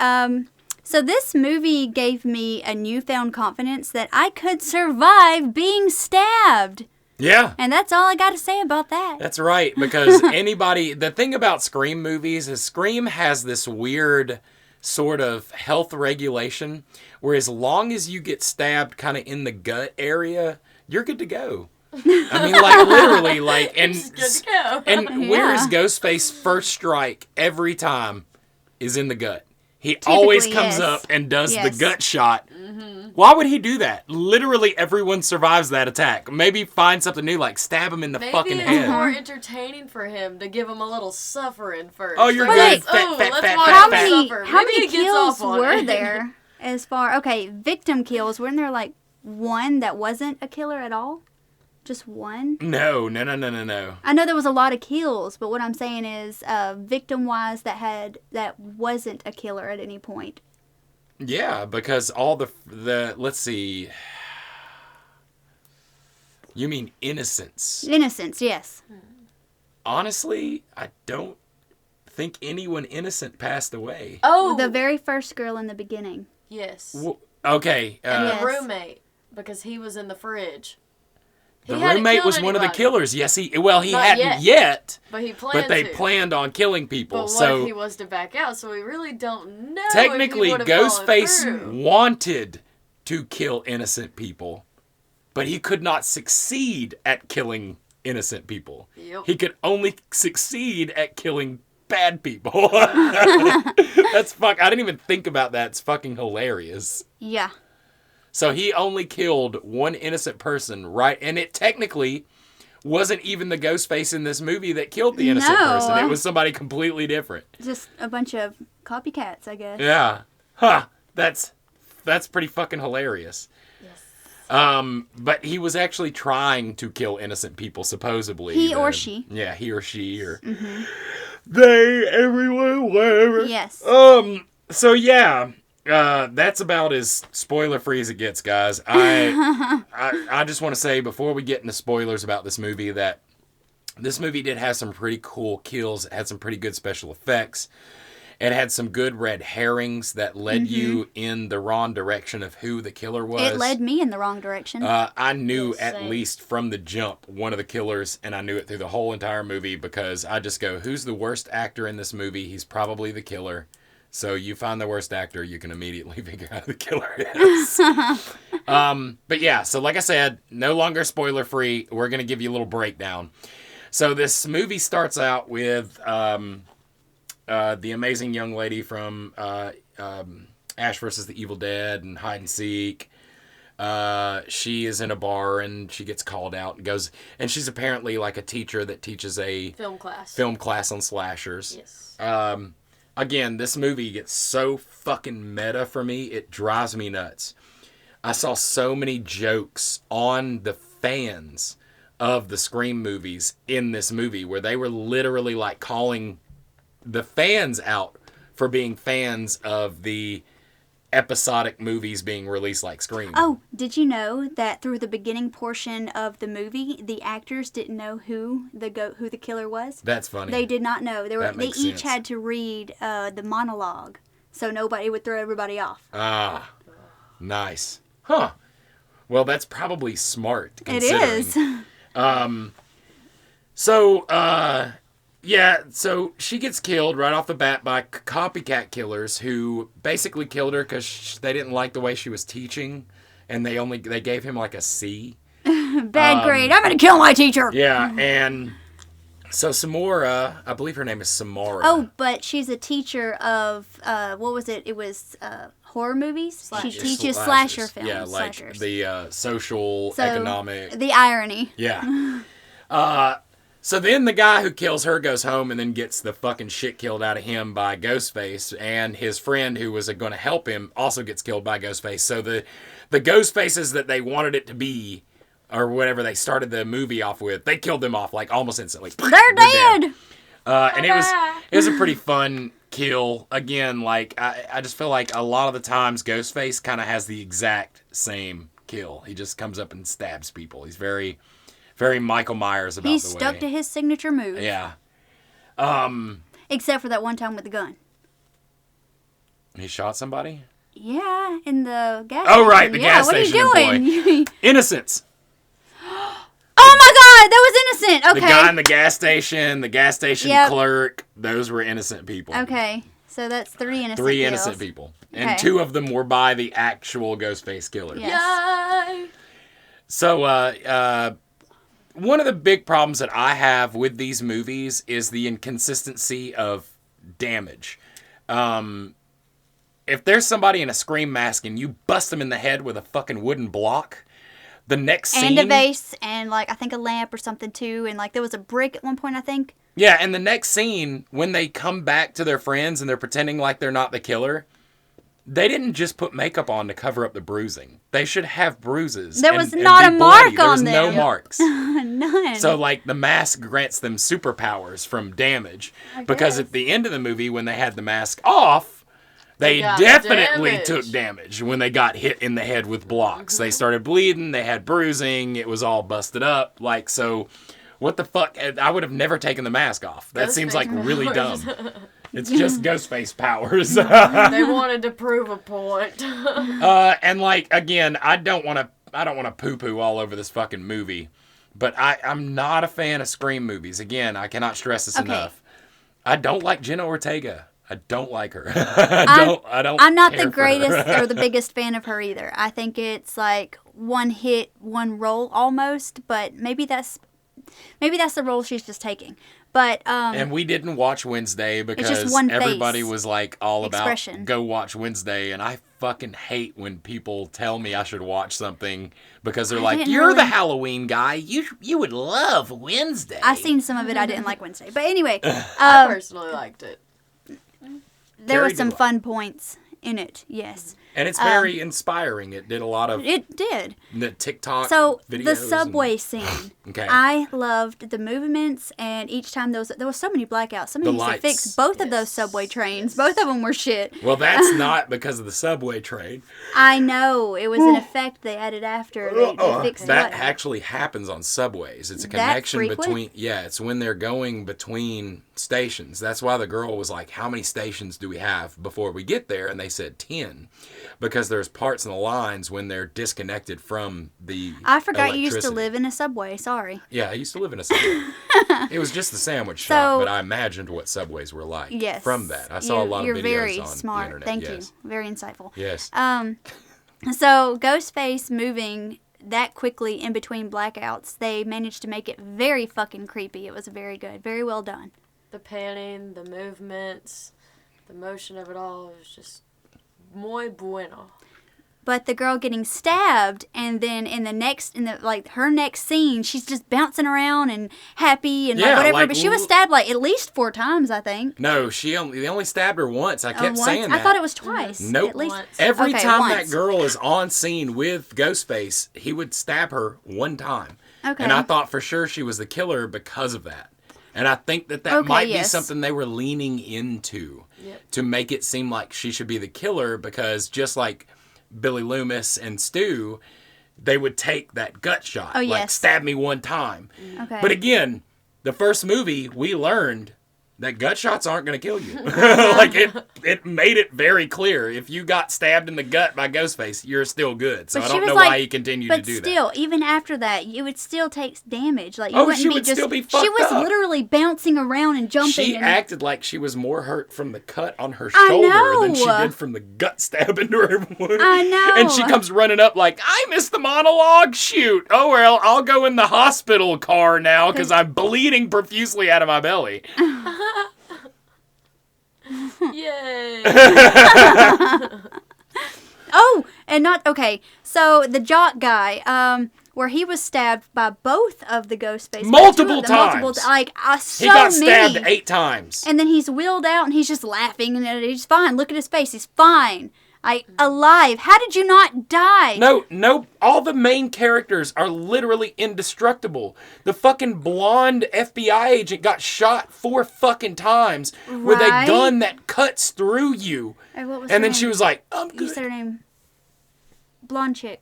Speaker 3: so this movie gave me a newfound confidence that I could survive being stabbed.
Speaker 1: Yeah.
Speaker 3: And that's all I got to say about that.
Speaker 1: That's right, because the thing about Scream movies is Scream has this weird sort of health regulation where as long as you get stabbed kind of in the gut area, you're good to go. I mean, like, literally, like, and,
Speaker 4: It's good to go.
Speaker 1: and
Speaker 3: Yeah.
Speaker 1: where's Ghostface's first strike every time is in the gut. He always comes
Speaker 3: yes.
Speaker 1: up and does the
Speaker 3: Yes.
Speaker 1: gut shot. Why would he do that? Literally everyone survives that attack. Maybe find something new, like stab him in the
Speaker 4: Maybe
Speaker 1: fucking
Speaker 4: it's
Speaker 1: head.
Speaker 4: more entertaining for him to give him a little suffering first.
Speaker 1: Oh, you're
Speaker 4: Like,
Speaker 1: good.
Speaker 4: let's-
Speaker 1: Fat,
Speaker 4: oh,
Speaker 1: fat,
Speaker 4: let's
Speaker 1: fat,
Speaker 4: watch
Speaker 1: fat,
Speaker 4: him
Speaker 1: fat.
Speaker 4: suffer.
Speaker 3: How
Speaker 4: Maybe
Speaker 3: many
Speaker 4: he gets
Speaker 3: kills
Speaker 4: off on
Speaker 3: were
Speaker 4: it.
Speaker 3: there as far... Okay, victim kills. Weren't there like one that wasn't a killer at all? Just one?
Speaker 1: No.
Speaker 3: I know there was a lot of kills, but what I'm saying is victim-wise that wasn't a killer at any point.
Speaker 1: Yeah, because all the let's see. You mean innocence?
Speaker 3: Innocence, yes.
Speaker 1: Honestly, I don't think anyone innocent passed away.
Speaker 4: Oh,
Speaker 3: The very first girl in the beginning.
Speaker 4: yes.
Speaker 1: Okay,
Speaker 4: And
Speaker 3: Yes.
Speaker 4: the roommate, because he was in the fridge.
Speaker 1: the
Speaker 4: He hadn't
Speaker 1: roommate
Speaker 4: killed
Speaker 1: was one of the
Speaker 4: anybody,
Speaker 1: killers. Yes, he
Speaker 4: Not
Speaker 1: hadn't
Speaker 4: yet.
Speaker 1: yet,
Speaker 4: But he planned
Speaker 1: but they
Speaker 4: to.
Speaker 1: planned on killing people.
Speaker 4: But what
Speaker 1: So
Speaker 4: if he was to back out? So we really don't know. if
Speaker 1: technically,
Speaker 4: he would've followed
Speaker 1: Ghostface
Speaker 4: through.
Speaker 1: wanted to kill innocent people, but he could not succeed at killing innocent people.
Speaker 2: Yep.
Speaker 1: He could only succeed at killing bad people. That's I didn't even think about that. It's fucking hilarious.
Speaker 5: Yeah.
Speaker 1: So he only killed one innocent person, right? And it technically wasn't even the Ghostface in this movie that killed the innocent person. It was somebody completely different.
Speaker 5: Just a bunch of copycats, I guess.
Speaker 1: Yeah. Huh. That's pretty fucking hilarious. But he was actually trying to kill innocent people, supposedly.
Speaker 5: He or she.
Speaker 1: Yeah, he or she, or they, everyone, wherever.
Speaker 5: Yes.
Speaker 1: So yeah, that's about as spoiler-free as it gets, guys. I just want to say, before we get into spoilers about this movie, that this movie did have some pretty cool kills. It had some pretty good special effects. It had some good red herrings that led you in the wrong direction of who the killer was.
Speaker 5: It led me in the wrong direction.
Speaker 1: I knew at
Speaker 2: same.
Speaker 1: least from the jump one of the killers, and I knew it through the whole entire movie because I just go, who's the worst actor in this movie? He's probably the killer. So you find the worst actor, you can immediately figure out who the killer is. But yeah, so like I said, no longer spoiler free. We're going to give you a little breakdown. So this movie starts out with the amazing young lady from Ash vs. the Evil Dead and Hide and Seek. She is in a bar and she gets called out and goes, and she's apparently like a teacher that teaches a
Speaker 2: Film class
Speaker 1: on slashers.
Speaker 2: Yes.
Speaker 1: Again, this movie gets so fucking meta for me, it drives me nuts. I saw so many jokes on the fans of the Scream movies in this movie where they were literally like calling the fans out for being fans of the episodic movies being released like Scream.
Speaker 5: Oh, did you know that through the beginning portion of the movie, the actors didn't know who the killer was?
Speaker 1: That's funny.
Speaker 5: They did not know. They
Speaker 1: makes
Speaker 5: each
Speaker 1: sense.
Speaker 5: had to read the monologue, so nobody would throw everybody off.
Speaker 1: Ah, nice. Huh. Well, that's probably smart.
Speaker 5: It is.
Speaker 1: So she gets killed right off the bat by copycat killers who basically killed her because they didn't like the way she was teaching, and they gave him like a C.
Speaker 5: Bad grade. I'm gonna kill my teacher.
Speaker 1: Yeah, and so Samora, I believe her name is Samara.
Speaker 5: Oh, but she's a teacher of what was it? It was horror movies. She teaches slasher films.
Speaker 1: Yeah, like
Speaker 5: slashers.
Speaker 1: the social,
Speaker 5: So,
Speaker 1: economic.
Speaker 5: The irony.
Speaker 1: Yeah. So then the guy who kills her goes home and then gets the fucking shit killed out of him by Ghostface, and his friend who was going to help him also gets killed by Ghostface. So the Ghostfaces that they wanted it to be, or whatever they started the movie off with, they killed them off like almost instantly.
Speaker 5: They're dead.
Speaker 1: And it was a pretty fun kill. Again, like I just feel like a lot of the times Ghostface kind of has the exact same kill. He just comes up and stabs people. He's very, very Michael Myers about
Speaker 5: He's
Speaker 1: the way.
Speaker 5: stuck to his signature move.
Speaker 1: Yeah.
Speaker 5: Except for that one time with the gun.
Speaker 1: He shot somebody?
Speaker 5: Yeah, in the gas
Speaker 1: Oh, right, the
Speaker 5: station.
Speaker 1: gas
Speaker 5: What are
Speaker 1: station
Speaker 5: you doing?
Speaker 1: Innocence.
Speaker 5: Oh my god, that was innocent. Okay.
Speaker 1: The guy in the gas station
Speaker 5: Yep.
Speaker 1: clerk, those were innocent people.
Speaker 5: Okay, so that's three innocent
Speaker 1: Three
Speaker 5: kills.
Speaker 1: innocent people. And
Speaker 5: Okay.
Speaker 1: two of them were by the actual Ghostface killer.
Speaker 5: Yes.
Speaker 2: Yay!
Speaker 1: So, one of the big problems that I have with these movies is the inconsistency of damage. If there's somebody in a Scream mask and you bust them in the head with a fucking wooden block, the next scene...
Speaker 5: And a vase, and like I think a lamp or something too, and like there was a brick at one point, I think.
Speaker 1: Yeah, and the next scene, when they come back to their friends and they're pretending like they're not the killer, they didn't just put makeup on to cover up the bruising. They should have bruises.
Speaker 5: There
Speaker 1: and-
Speaker 5: was
Speaker 1: and
Speaker 5: not
Speaker 1: be
Speaker 5: a mark
Speaker 1: bloody. There was
Speaker 5: on
Speaker 1: no
Speaker 5: them.
Speaker 1: marks.
Speaker 5: None.
Speaker 1: So, like, the mask grants them superpowers from damage. Because at the end of the movie, when they had the mask off, they
Speaker 2: got
Speaker 1: definitely
Speaker 2: damage.
Speaker 1: took damage when they got hit in the head with blocks. They started bleeding. They had bruising. It was all busted up. Like, so, what the fuck? I would have never taken the mask off. That seems like really dumb. It's just Ghostface powers.
Speaker 2: They wanted to prove a point.
Speaker 1: And like, again, I don't want to poo-poo all over this fucking movie, but I'm not a fan of Scream movies. Again, I cannot stress this enough. I don't like Jenna Ortega. I don't like her. I don't.
Speaker 5: I'm not
Speaker 1: care
Speaker 5: the
Speaker 1: for her.
Speaker 5: greatest or the biggest fan of her either. I think it's like one hit, one role almost, but maybe that's the role she's just taking. But
Speaker 1: and we didn't watch Wednesday because
Speaker 5: one
Speaker 1: everybody
Speaker 5: face
Speaker 1: was like all about
Speaker 5: expression.
Speaker 1: go watch Wednesday, and I fucking hate when people tell me I should watch something because they're like,
Speaker 5: didn't
Speaker 1: "You're the
Speaker 5: really-
Speaker 1: Halloween guy. You would love Wednesday."
Speaker 5: I seen some of it. I didn't like Wednesday, but anyway,
Speaker 4: I personally liked it.
Speaker 5: there were
Speaker 1: Carrie
Speaker 5: some
Speaker 1: did
Speaker 5: fun points in it. Yes,
Speaker 1: and it's very inspiring. It did a lot of
Speaker 5: it did.
Speaker 1: the TikTok
Speaker 5: So
Speaker 1: videos.
Speaker 5: the subway scene,
Speaker 1: Okay.
Speaker 5: I loved the movements, and each time there was so many blackouts. Somebody
Speaker 1: The
Speaker 5: needs to fix
Speaker 1: lights.
Speaker 5: both of those subway trains. Both of them were shit.
Speaker 1: Well, that's not because of the subway train.
Speaker 5: I know it was an effect they added after they fixed
Speaker 1: That
Speaker 5: what.
Speaker 1: actually happens on subways. It's a
Speaker 5: That
Speaker 1: connection
Speaker 5: frequent?
Speaker 1: between, it's when they're going between stations. That's why the girl was like, how many stations do we have before we get there? And they said 10, because there's parts in the lines when they're disconnected from the
Speaker 5: I forgot you used to
Speaker 1: electricity.
Speaker 5: live in a subway. Sorry.
Speaker 1: Yeah, I used to live in a subway. It was just the sandwich
Speaker 5: So-
Speaker 1: shop, but I imagined what subways were like
Speaker 5: Yes.
Speaker 1: from that. I saw a lot of
Speaker 5: You're
Speaker 1: videos
Speaker 5: very
Speaker 1: on
Speaker 5: smart.
Speaker 1: the internet.
Speaker 5: Thank
Speaker 1: Yes.
Speaker 5: you. Very insightful.
Speaker 1: Yes.
Speaker 5: So Ghostface moving that quickly in between blackouts, they managed to make it very fucking creepy. It was very good. Very well done.
Speaker 4: The panning, the movements, the motion of it all was just muy bueno.
Speaker 5: But the girl getting stabbed, and then her next scene, she's just bouncing around and happy and
Speaker 1: Yeah,
Speaker 5: whatever.
Speaker 1: like,
Speaker 5: But she was stabbed like at least 4 times, I think.
Speaker 1: No, they only stabbed her once. I kept
Speaker 5: Once?
Speaker 1: saying that.
Speaker 5: I thought it was twice.
Speaker 1: Nope.
Speaker 5: At least
Speaker 4: Once.
Speaker 1: Every
Speaker 5: Okay,
Speaker 1: time
Speaker 5: once.
Speaker 1: that girl is on scene with Ghostface, he would stab her one time.
Speaker 5: Okay.
Speaker 1: And I thought for sure she was the killer because of that. And I think that
Speaker 5: Okay,
Speaker 1: might be
Speaker 5: yes.
Speaker 1: something they were leaning into to make it seem like she should be the killer, because just like Billy Loomis and Stu, they would take that gut shot.
Speaker 5: Oh,
Speaker 1: Like,
Speaker 5: yes.
Speaker 1: stab me one time.
Speaker 5: Okay.
Speaker 1: But again, the first movie, we learned that gut shots aren't going to kill you. Like, it made it very clear. If you got stabbed in the gut by Ghostface, you're still good. So
Speaker 5: But
Speaker 1: I
Speaker 5: she
Speaker 1: don't
Speaker 5: was
Speaker 1: know
Speaker 5: like-
Speaker 1: why he continued to do
Speaker 5: But still,
Speaker 1: that.
Speaker 5: even after that, you would still take damage. Like you
Speaker 1: Oh,
Speaker 5: wouldn't
Speaker 1: she
Speaker 5: be
Speaker 1: would
Speaker 5: just.
Speaker 1: still be
Speaker 5: She
Speaker 1: fucked
Speaker 5: was
Speaker 1: up.
Speaker 5: literally bouncing around and jumping.
Speaker 1: She
Speaker 5: and,
Speaker 1: acted like she was more hurt from the cut on her
Speaker 5: I
Speaker 1: shoulder than she
Speaker 5: know.
Speaker 1: did from the gut stab into her wound.
Speaker 5: I know.
Speaker 1: And she comes running up like, I missed the monologue shoot. Oh, well, I'll go in the hospital car now because I'm bleeding profusely out of my belly.
Speaker 4: Yay!
Speaker 5: Oh, and not okay. So the jock guy, where he was stabbed by both of the Ghostface
Speaker 1: Multiple
Speaker 5: two of them,
Speaker 1: times.
Speaker 5: So
Speaker 1: He got stabbed
Speaker 5: many.
Speaker 1: 8 times.
Speaker 5: And then he's wheeled out and he's just laughing and he's fine. Look at his face. He's fine. Alive. How did you not die?
Speaker 1: No, all the main characters are literally indestructible. The fucking blonde FBI agent got shot 4 fucking times with a
Speaker 5: Right.
Speaker 1: gun that cuts through you.
Speaker 5: Hey, what was
Speaker 1: And
Speaker 5: her
Speaker 1: then she
Speaker 5: name?
Speaker 1: was like, I'm
Speaker 5: You
Speaker 1: good.
Speaker 5: said her name. Blonde chick.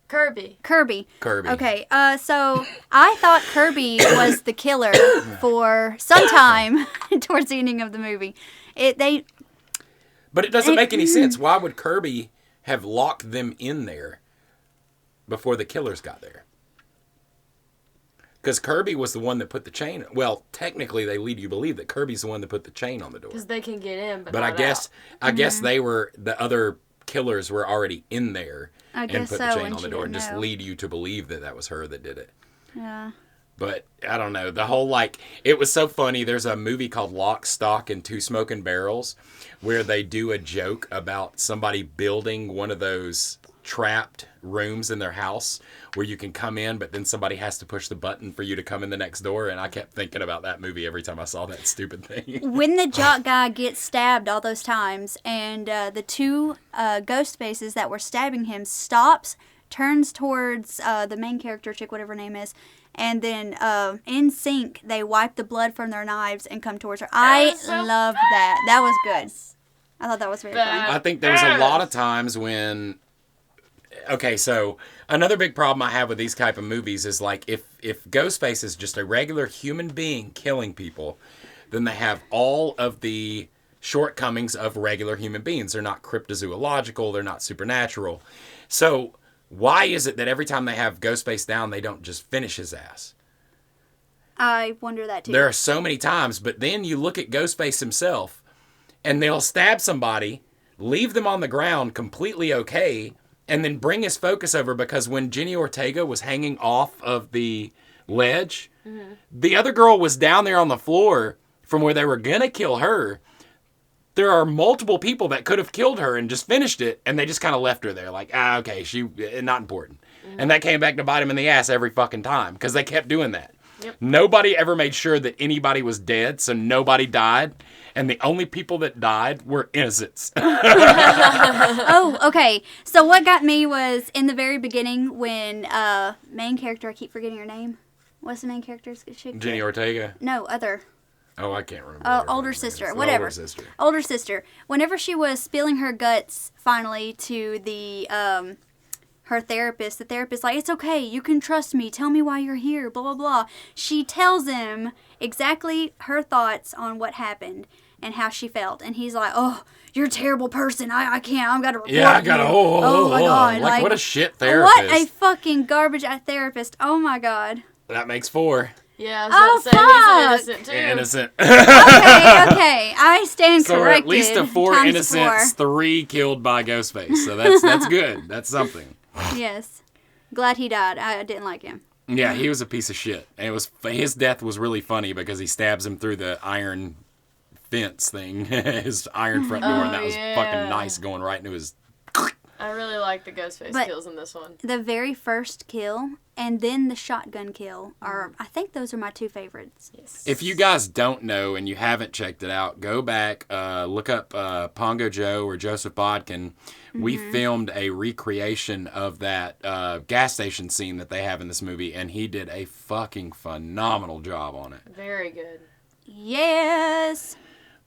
Speaker 4: Kirby.
Speaker 5: Kirby.
Speaker 1: Kirby.
Speaker 5: Okay, so I thought Kirby was the killer for some time towards the ending of the movie.
Speaker 1: But it doesn't make any sense. Why would Kirby have locked them in there before the killers got there? Because Kirby was the one that put the chain. Well, technically, they lead you to believe that Kirby's the one that put the chain on the door.
Speaker 4: Because they can get in, but
Speaker 1: But I
Speaker 4: not
Speaker 1: guess
Speaker 5: Mm-hmm.
Speaker 1: they were, the other killers were already in there
Speaker 5: I
Speaker 1: and
Speaker 5: guess
Speaker 1: put
Speaker 5: so,
Speaker 1: the chain
Speaker 5: and
Speaker 1: on the
Speaker 5: she
Speaker 1: door and
Speaker 5: didn't
Speaker 1: just
Speaker 5: know.
Speaker 1: lead you to believe that that was her that did it.
Speaker 5: Yeah.
Speaker 1: But I don't know. The whole, it was so funny. There's a movie called Lock, Stock, and Two Smoking Barrels where they do a joke about somebody building one of those trapped rooms in their house where you can come in, but then somebody has to push the button for you to come in the next door. And I kept thinking about that movie every time I saw that stupid thing.
Speaker 5: When the jock guy gets stabbed all those times and the two ghost faces that were stabbing him stops, turns towards the main character chick, whatever her name is, and then in sync they wipe the blood from their knives and come towards her. I loved that. That was good. I thought that was very fun.
Speaker 1: I think there was a lot of times when... Okay, so another big problem I have with these type of movies is if Ghostface is just a regular human being killing people, then they have all of the shortcomings of regular human beings. They're not cryptozoological, they're not supernatural. So why is it that every time they have Ghostface down, they don't just finish his ass?
Speaker 5: I wonder that too.
Speaker 1: There are so many times, but then you look at Ghostface himself, and they'll stab somebody, leave them on the ground completely okay, and then bring his focus over, because when Jenny Ortega was hanging off of the ledge, the other girl was down there on the floor from where they were going to kill her. There are multiple people that could have killed her and just finished it, and they just kind of left her there. Like, okay, she not important. And that came back to bite him in the ass every fucking time, because they kept doing that. Yep. Nobody ever made sure that anybody was dead, so nobody died. And the only people that died were innocents.
Speaker 5: Oh, okay. So what got me was in the very beginning when main character, I keep forgetting her name. What's the main character's chick?
Speaker 1: Jenny Ortega?
Speaker 5: No, other.
Speaker 1: Oh, I can't remember.
Speaker 5: Older sister, whatever. Older sister. Whenever she was spilling her guts finally to the her therapist, the therapist like, it's okay, you can trust me. Tell me why you're here. Blah blah blah. She tells him exactly her thoughts on what happened and how she felt, and he's like, "Oh, you're a terrible person. I can't. I've got to report you."
Speaker 1: Yeah, I got to. Oh my god!
Speaker 5: Like,
Speaker 1: what a shit therapist.
Speaker 5: What a fucking garbage therapist. Oh my god.
Speaker 1: That makes 4.
Speaker 4: Yeah, I was about to say, he's an innocent, too.
Speaker 1: Innocent.
Speaker 5: Okay. I stand
Speaker 1: so
Speaker 5: corrected.
Speaker 1: So at least of 4 innocents, 3 killed by Ghostface. So that's good. That's something.
Speaker 5: Yes. Glad he died. I didn't like him.
Speaker 1: Yeah, he was a piece of shit. And his death was really funny because he stabs him through the iron fence thing, his iron front door, and that was fucking nice, going right into his...
Speaker 4: I really like the Ghostface kills in this one.
Speaker 5: The very first kill and then the shotgun kill are, I think those are my 2 favorites.
Speaker 4: Yes.
Speaker 1: If you guys don't know and you haven't checked it out, go back, look up Pongo Joe or Joseph Bodkin. We filmed a recreation of that gas station scene that they have in this movie, and he did a fucking phenomenal job on it.
Speaker 4: Very good.
Speaker 5: Yes.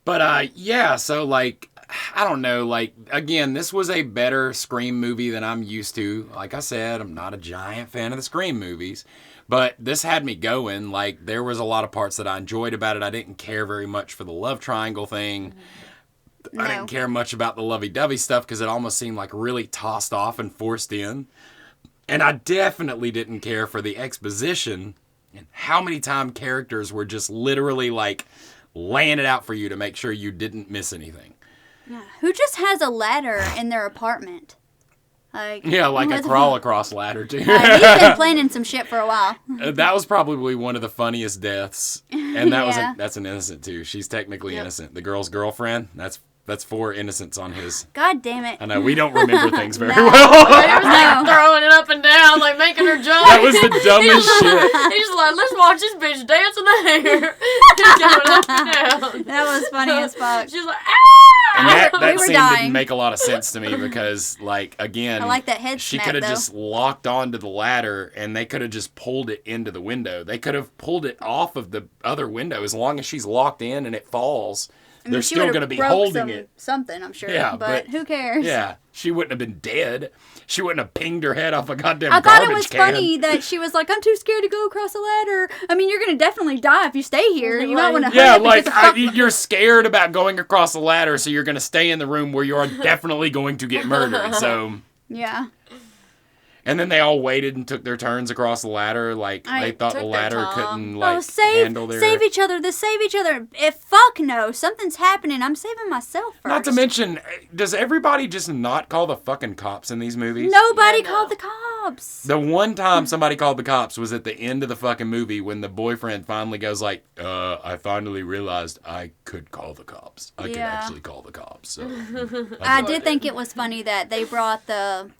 Speaker 1: But yeah, so like, I don't know, like, again, this was a better Scream movie than I'm used to. Like I said, I'm not a giant fan of the Scream movies, but this had me going. Like, there was a lot of parts that I enjoyed about it. I didn't care very much for the love triangle thing. No. I didn't care much about the lovey-dovey stuff because it almost seemed like really tossed off and forced in. And I definitely didn't care for the exposition and how many times characters were just literally like laying it out for you to make sure you didn't miss anything.
Speaker 5: Yeah. Who just has a ladder in their apartment?
Speaker 1: Like a crawl across ladder too.
Speaker 5: He's been planning some shit for a while.
Speaker 1: That was probably one of the funniest deaths, and that's an innocent too. She's technically innocent. The girl's girlfriend. That's 4 innocents on his.
Speaker 5: God damn it!
Speaker 1: I know we don't remember things very
Speaker 4: well. He was like throwing it up and down, like making her jump.
Speaker 1: That was the dumbest shit.
Speaker 4: He's like, let's watch this bitch dance in the hair. Going up and down.
Speaker 5: That was funny as fuck.
Speaker 4: She's like,
Speaker 1: and that scene didn't make a lot of sense to me because, like, again,
Speaker 5: I like that head
Speaker 1: she
Speaker 5: snap,
Speaker 1: could have
Speaker 5: though.
Speaker 1: just locked onto the ladder and they could have just pulled it into the window. They could have pulled it off of the other window. As long as she's locked in and it falls, they're still going to be holding it.
Speaker 5: Something, I'm sure.
Speaker 1: Yeah,
Speaker 5: but who cares?
Speaker 1: Yeah, she wouldn't have been dead. She wouldn't have pinged her head off a goddamn
Speaker 5: I
Speaker 1: garbage can.
Speaker 5: thought it was funny that she was like, I'm too scared to go across the ladder. I mean, you're going to definitely die if you stay here. You might want to
Speaker 1: hurry up and get the you're scared about going across the ladder, so you're going to stay in the room where you are definitely going to get murdered. So
Speaker 5: yeah.
Speaker 1: And then they all waited and took their turns across the ladder. Like, they thought the ladder couldn't, like, handle their...
Speaker 5: Save each other. Save each other. Fuck no. Something's happening. I'm saving myself first.
Speaker 1: Not to mention, does everybody just not call the fucking cops in these movies?
Speaker 5: Nobody called the cops.
Speaker 1: The one time somebody called the cops was at the end of the fucking movie when the boyfriend finally goes like, I finally realized I could call the cops. I could actually call the cops. So
Speaker 5: I did think it was funny that they brought the...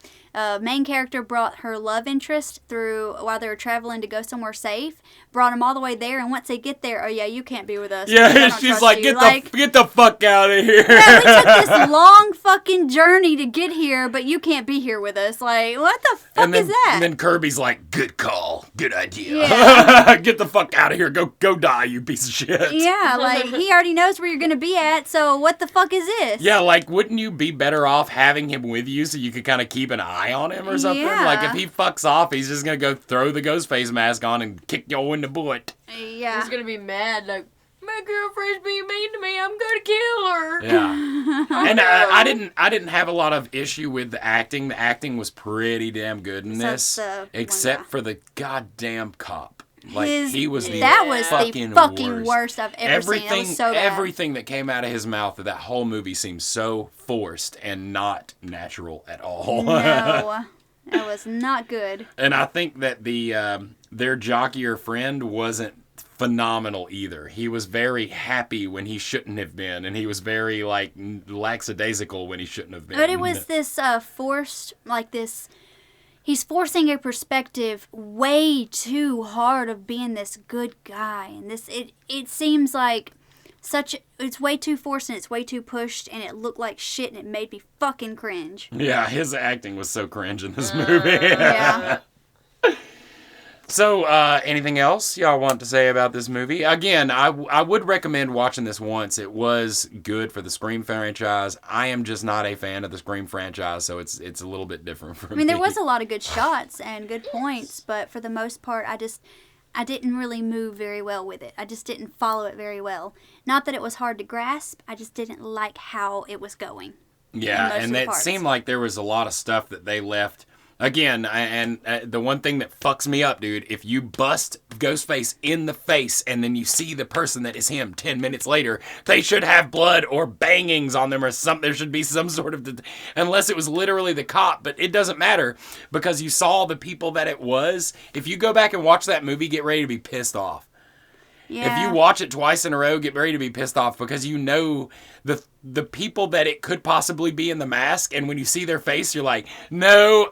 Speaker 5: main character brought her love interest through while they were traveling to go somewhere safe. Brought them all the way there, and once they get there, oh yeah, you can't be with us.
Speaker 1: Yeah, she's like, get the fuck out of here.
Speaker 5: Yeah, we took this long fucking journey to get here, but you can't be here with us. Like, what the fuck is that?
Speaker 1: And then Kirby's like, good call, good idea.
Speaker 5: Yeah.
Speaker 1: Get the fuck out of here. Go die, you piece of shit.
Speaker 5: Yeah, like he already knows where you're gonna be at. So what the fuck is this?
Speaker 1: Yeah, like wouldn't you be better off having him with you so you could kind of keep an eye on him or something?
Speaker 5: Yeah.
Speaker 1: Like if he fucks off, he's just gonna go throw the ghost face mask on and kick you in the butt.
Speaker 5: Yeah.
Speaker 4: He's gonna be mad, like, my girlfriend's being mean to me, I'm gonna kill her.
Speaker 1: Yeah. And I didn't have a lot of issue with the acting. The acting was pretty damn good in this. Except for the goddamn cop. Like, he was the
Speaker 5: that was
Speaker 1: fucking
Speaker 5: the fucking worst I've ever seen. It was so bad.
Speaker 1: Everything that came out of his mouth of that whole movie seemed so forced and not natural at all.
Speaker 5: No, that was not good.
Speaker 1: And I think that their jockier friend wasn't phenomenal either. He was very happy when he shouldn't have been, and he was very like lackadaisical when he shouldn't have been.
Speaker 5: But it was this forced, like this. He's forcing a perspective way too hard of being this good guy, and this it seems like it's way too forced and it's way too pushed, and it looked like shit, and it made me fucking cringe.
Speaker 1: Yeah, his acting was so cringe in this movie.
Speaker 5: Yeah.
Speaker 1: So, anything else y'all want to say about this movie? Again, I would recommend watching this once. It was good for the Scream franchise. I am just not a fan of the Scream franchise, so it's a little bit different for me.
Speaker 5: I mean, there was a lot of good shots and good points, but for the most part, I didn't really move very well with it. I just didn't follow it very well. Not that it was hard to grasp, I just didn't like how it was going.
Speaker 1: Yeah, and it seemed like there was a lot of stuff that they left. Again, and the one thing that fucks me up, dude, if you bust Ghostface in the face and then you see the person that is him 10 minutes later, they should have blood or bangings on them or something. There should be some sort of, unless it was literally the cop, but it doesn't matter because you saw the people that it was. If you go back and watch that movie, get ready to be pissed off.
Speaker 5: Yeah.
Speaker 1: If you watch it twice in a row, get ready to be pissed off because you know the people that it could possibly be in the mask, and when you see their face, you're like, no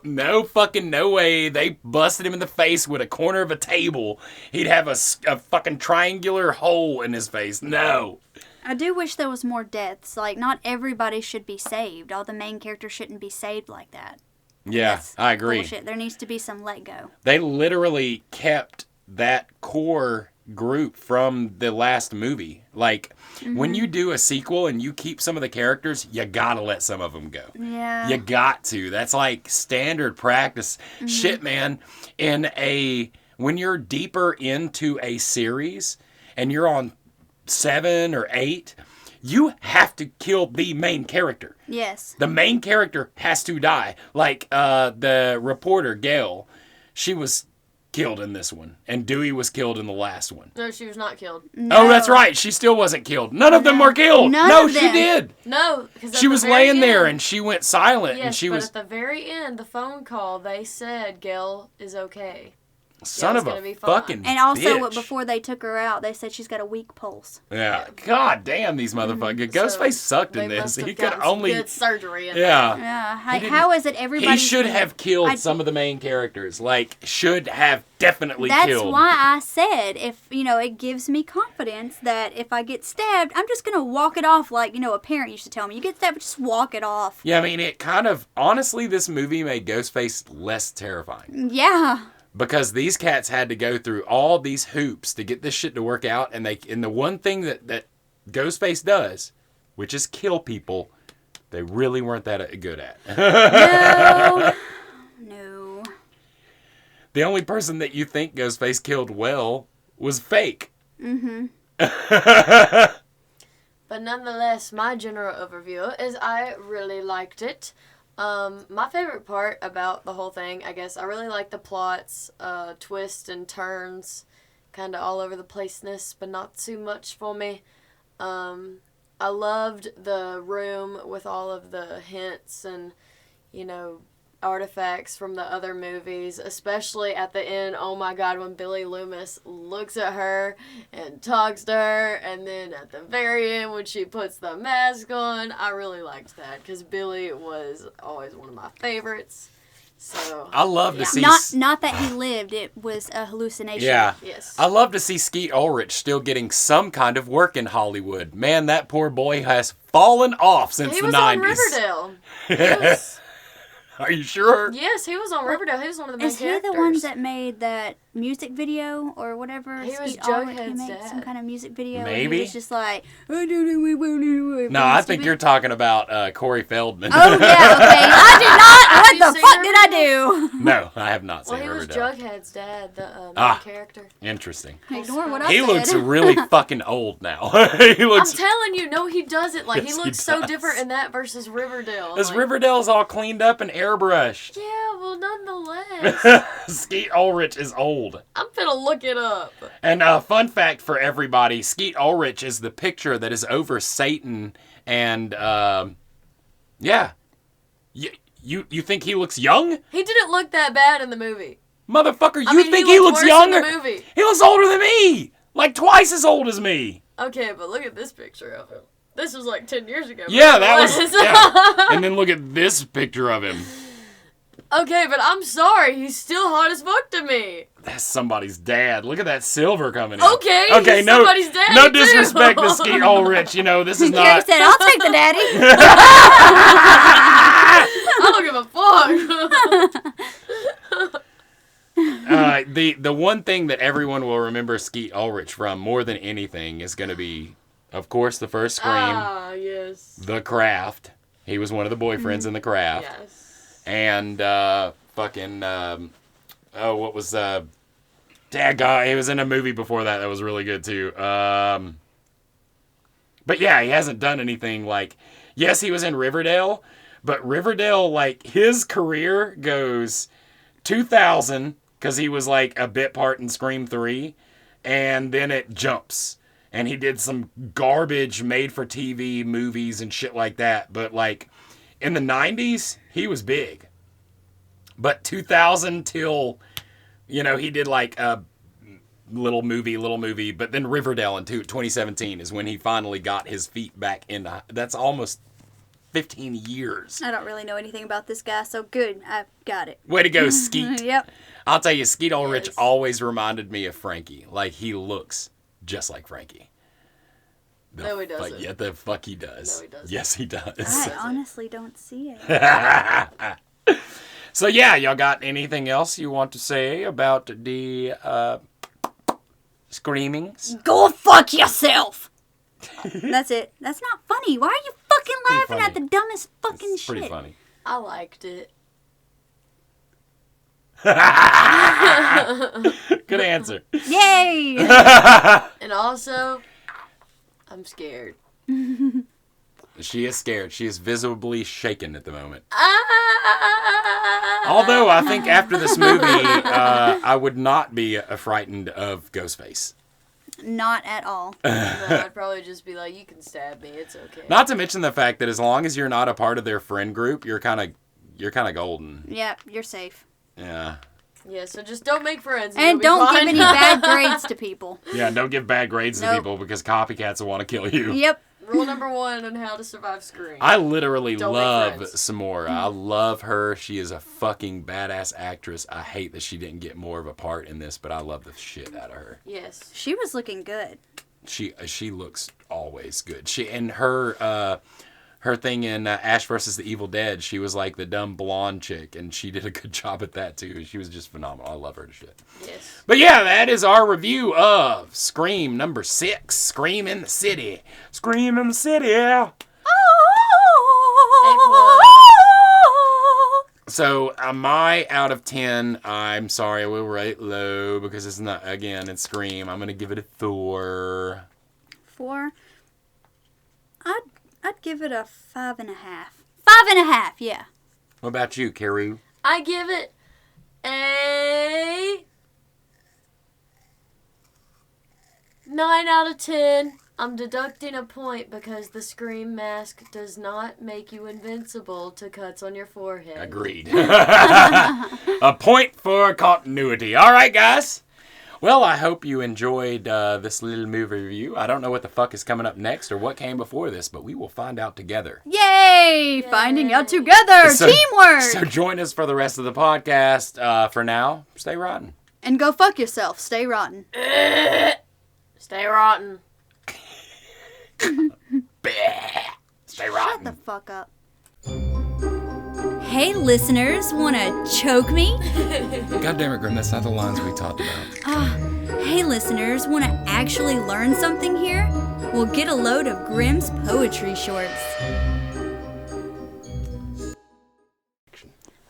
Speaker 1: fucking no way. They busted him in the face with a corner of a table. He'd have a fucking triangular hole in his face. No.
Speaker 5: I do wish there was more deaths. Like, not everybody should be saved. All the main characters shouldn't be saved like that.
Speaker 1: Yeah,
Speaker 5: That's
Speaker 1: I agree.
Speaker 5: bullshit. There needs to be some let go.
Speaker 1: They literally kept that core group from the last movie. Like, when you do a sequel and you keep some of the characters, you gotta let some of them go.
Speaker 5: Yeah.
Speaker 1: You got to. That's like standard practice. Shit, man. When you're deeper into a series and you're on 7 or 8, you have to kill the main character.
Speaker 5: Yes.
Speaker 1: The main character has to die. Like the reporter, Gail, she was killed in this one, and Dewey was killed in the last one.
Speaker 2: No, she was not killed.
Speaker 5: No.
Speaker 1: Oh, that's right. She still wasn't killed. None of them were killed.
Speaker 5: None of
Speaker 1: she
Speaker 5: them.
Speaker 1: did.
Speaker 2: No, because
Speaker 1: She was laying there, and she went silent,
Speaker 2: yes,
Speaker 1: and she
Speaker 2: but
Speaker 1: was
Speaker 2: at the very end, the phone call, they said Gail is okay.
Speaker 1: son
Speaker 2: Gail's
Speaker 1: of
Speaker 2: gonna
Speaker 1: a
Speaker 2: be fine.
Speaker 1: fucking
Speaker 5: And also,
Speaker 1: bitch.
Speaker 5: before they took her out, they said she's got a weak pulse.
Speaker 1: Yeah. God damn these motherfuckers. Ghostface sucked in
Speaker 2: they
Speaker 1: this.
Speaker 2: must have
Speaker 1: He could
Speaker 2: gotten some
Speaker 1: only.
Speaker 2: good surgery in
Speaker 1: Yeah.
Speaker 5: Yeah.
Speaker 1: didn't-
Speaker 5: How is it everybody?
Speaker 1: He should have killed some of the main characters. Like, should have definitely
Speaker 5: That's
Speaker 1: killed.
Speaker 5: why I said, if, it gives me confidence that if I get stabbed, I'm just going to walk it off like, a parent used to tell me. You get stabbed, just walk it off.
Speaker 1: Yeah, I mean, it kind of. Honestly, this movie made Ghostface less terrifying.
Speaker 5: Yeah.
Speaker 1: Because these cats had to go through all these hoops to get this shit to work out, and the one thing that Ghostface does, which is kill people, they really weren't that good at.
Speaker 5: No.
Speaker 1: The only person that you think Ghostface killed well was Fake.
Speaker 5: Mm-hmm.
Speaker 2: But nonetheless, my general overview is I really liked it. My favorite part about the whole thing, I guess, I really like the plots, twists and turns, kind of all over the placeness, but not too much for me. I loved the room with all of the hints and, artifacts from the other movies, especially at the end. Oh my god, when Billy Loomis looks at her and talks to her, and then at the very end when she puts the mask on, I really liked that because Billy was always one of my favorites. So
Speaker 1: I love to see.
Speaker 5: Not that he lived, it was a hallucination.
Speaker 1: Yeah.
Speaker 2: yes,
Speaker 1: I love to see Skeet Ulrich still getting some kind of work in Hollywood. Man, that poor boy has fallen off since
Speaker 2: he
Speaker 1: the
Speaker 2: was
Speaker 1: 90s.
Speaker 2: on Riverdale. He was,
Speaker 1: Are you sure?
Speaker 2: yes, he was on Riverdale. He was one of the main
Speaker 5: Is he
Speaker 2: characters.
Speaker 5: the one that made that music video or whatever?
Speaker 2: He was
Speaker 5: Skeet Ulrich,
Speaker 2: Jughead's
Speaker 5: He made
Speaker 2: dad.
Speaker 5: some kind of music video. And
Speaker 1: Maybe.
Speaker 5: he was just like, no,
Speaker 1: No, I think you're talking about Corey Feldman.
Speaker 5: Oh, yeah, okay. I did not. What
Speaker 2: you
Speaker 5: the
Speaker 2: seen
Speaker 5: fuck did I do?
Speaker 1: No, I have not seen
Speaker 2: Well, he was
Speaker 1: Riverdale.
Speaker 2: Jughead's dad, the main
Speaker 1: Ah.
Speaker 2: character.
Speaker 1: Interesting.
Speaker 5: Ignore what I
Speaker 1: He
Speaker 5: said.
Speaker 1: looks really fucking old now. He
Speaker 2: I'm
Speaker 1: looks.
Speaker 2: telling you, no, he doesn't. Like,
Speaker 1: Yes,
Speaker 2: he
Speaker 1: he
Speaker 2: looks so
Speaker 1: does.
Speaker 2: different in that versus Riverdale.
Speaker 1: Because
Speaker 2: Like,
Speaker 1: Riverdale's all cleaned up and airbrushed.
Speaker 2: yeah, well, nonetheless.
Speaker 1: Skeet Ulrich is old. old.
Speaker 4: I'm finna look it up.
Speaker 1: And fun fact for everybody, Skeet Ulrich is the picture that is over Satan. And, yeah. You think he looks young?
Speaker 4: He didn't look that bad in the movie.
Speaker 1: Motherfucker, you
Speaker 4: I mean,
Speaker 1: think
Speaker 4: he
Speaker 1: he
Speaker 4: looked
Speaker 1: looks
Speaker 4: worse
Speaker 1: younger?
Speaker 4: in the movie.
Speaker 1: He looks older than me. Like twice as old as me.
Speaker 4: Okay, but look at this picture of him. This was like 10 years ago.
Speaker 1: Yeah, that was. Yeah. And then look at this picture of him.
Speaker 4: Okay, but I'm sorry. He's still hot as fuck to me.
Speaker 1: That's somebody's dad. Look at that silver coming in.
Speaker 4: Okay, he's
Speaker 1: no,
Speaker 4: somebody's daddy,
Speaker 1: no
Speaker 4: too.
Speaker 1: disrespect to Skeet Ulrich. You know, this is
Speaker 5: Carrie
Speaker 1: not.
Speaker 5: said, I'll take the daddy.
Speaker 4: I don't give a fuck.
Speaker 1: The one thing that everyone will remember Skeet Ulrich from more than anything is going to be, of course, the first Scream,
Speaker 4: Ah, yes.
Speaker 1: The Craft. He was one of the boyfriends in The Craft.
Speaker 4: Yes.
Speaker 1: And what was Dad, he was in a movie before that was really good too. But yeah, he hasn't done anything like. Yes, he was in Riverdale, but Riverdale, like, his career goes 2000 because he was like a bit part in Scream 3, and then it jumps. And he did some garbage made-for-TV movies and shit like that. But, like, in the 90s, he was big. But 2000 till, you know, he did, like, a little movie. But then Riverdale in 2017 is when he finally got his feet back in. That's almost 15 years.
Speaker 5: I don't really know anything about this guy, so good. I got it.
Speaker 1: Way to go, Skeet.
Speaker 5: Yep.
Speaker 1: I'll tell you, Skeet Ulrich
Speaker 4: Yes.
Speaker 1: always reminded me of Frankie. Like, he looks just like Frankie.
Speaker 4: No, he doesn't.
Speaker 1: Yeah, the fuck he does.
Speaker 4: No, he doesn't.
Speaker 1: Yes, he does.
Speaker 5: I honestly don't see it.
Speaker 1: So, yeah, y'all got anything else you want to say about the screamings?
Speaker 5: Go fuck yourself! That's it. That's not funny. Why are you fucking laughing at the
Speaker 1: funny.
Speaker 5: dumbest fucking
Speaker 1: It's
Speaker 5: shit?
Speaker 1: pretty funny.
Speaker 4: I liked it.
Speaker 1: Good answer.
Speaker 5: Yay!
Speaker 4: And also, I'm scared.
Speaker 1: She is scared. She is visibly shaken at the moment.
Speaker 4: Ah!
Speaker 1: Although I think after this movie, I would not be frightened of Ghostface.
Speaker 5: Not at all.
Speaker 4: No, I'd probably just be like, you can stab me. It's okay.
Speaker 1: Not to mention the fact that as long as you're not a part of their friend group, you're kind of golden.
Speaker 5: Yep, you're safe.
Speaker 1: Yeah.
Speaker 4: Yeah, so just don't make friends.
Speaker 5: And
Speaker 4: you'll be
Speaker 5: don't give
Speaker 4: fine.
Speaker 5: any bad grades to people.
Speaker 1: Yeah, don't give bad grades to
Speaker 5: Nope.
Speaker 1: people because copycats will want to kill you.
Speaker 5: Yep.
Speaker 4: Rule number 1 on how to survive Scream.
Speaker 1: I literally
Speaker 4: Don't make
Speaker 1: love
Speaker 4: friends.
Speaker 1: Samora. I love her. She is a fucking badass actress. I hate that she didn't get more of a part in this, but I love the shit out of her.
Speaker 4: Yes.
Speaker 5: She was looking good.
Speaker 1: She looks always good. She and her thing in Ash vs. the Evil Dead, she was like the dumb blonde chick, and she did a good job at that too. She was just phenomenal. I love her to shit.
Speaker 4: Yes.
Speaker 1: But yeah, that is our review of Scream number 6, Scream in the City. Scream in the City. So, my out of 10, I'm sorry, I will rate low because it's not, again, it's Scream. I'm going to give it a 4.
Speaker 5: 4. I'd give it a 5.5. 5.5, yeah.
Speaker 1: What about you, Carrie?
Speaker 4: I give it a 9 out of 10. I'm deducting a point because the Scream mask does not make you invincible to cuts on your forehead.
Speaker 1: Agreed. A point for continuity. All right, guys. Well, I hope you enjoyed this little movie review. I don't know what the fuck is coming up next or what came before this, but we will find out together.
Speaker 5: Yay! Finding out together! Teamwork!
Speaker 1: So join us for the rest of the podcast. For now, stay rotten.
Speaker 5: And go fuck yourself. Stay rotten.
Speaker 4: Stay rotten.
Speaker 1: Stay
Speaker 5: Shut
Speaker 1: rotten.
Speaker 5: the fuck up. Hey, listeners, wanna choke me?
Speaker 1: God damn it, Grim, that's not the lines we talked about.
Speaker 5: Hey, listeners, wanna actually learn something here? Well, get a load of Grimm's poetry shorts.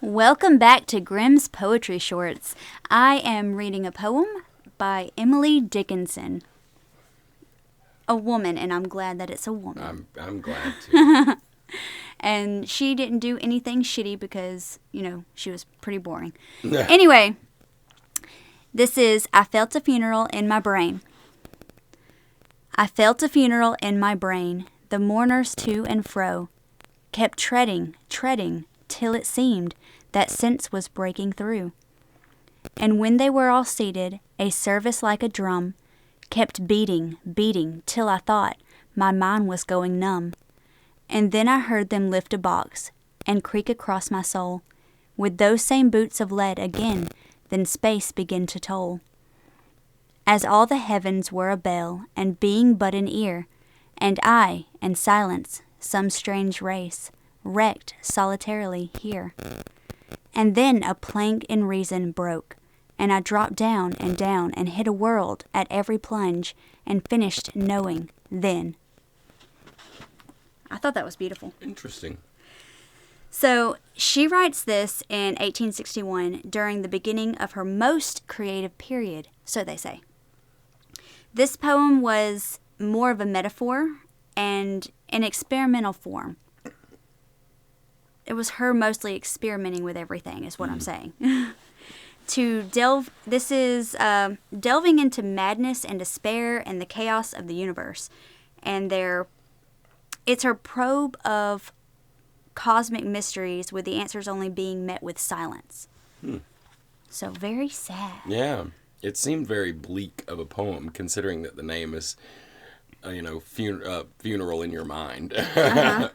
Speaker 5: Welcome back to Grimm's Poetry Shorts. I am reading a poem by Emily Dickinson. A woman, and I'm glad that it's a woman.
Speaker 1: I'm glad to.
Speaker 5: And she didn't do anything shitty because, you know, she was pretty boring. Anyway, This is I Felt a Funeral in My Brain. I felt a funeral in my brain. The mourners to and fro kept treading, till it seemed that sense was breaking through. And when they were all seated, a service like a drum kept beating, till I thought my mind was going numb. And then I heard them lift a box and creak across my soul with those same boots of lead again. Then space began to toll. As all the heavens were a bell, and being but an ear, and I, and silence, some strange race, wrecked solitarily here. And then a plank in reason broke, and I dropped down, and hit a world at every plunge, and finished knowing then. I thought that was beautiful.
Speaker 1: Interesting.
Speaker 5: So she writes this in 1861 during the beginning of her most creative period, so they say. This poem was more of a metaphor and an experimental form. It was her mostly experimenting with everything, is what I'm saying. This is delving into madness and despair and the chaos of the universe. And it's her probe of cosmic mysteries with the answers only being met with silence. So very sad.
Speaker 1: Yeah. It seemed very bleak of a poem, considering that the name is, funeral in your mind.
Speaker 5: Uh-huh.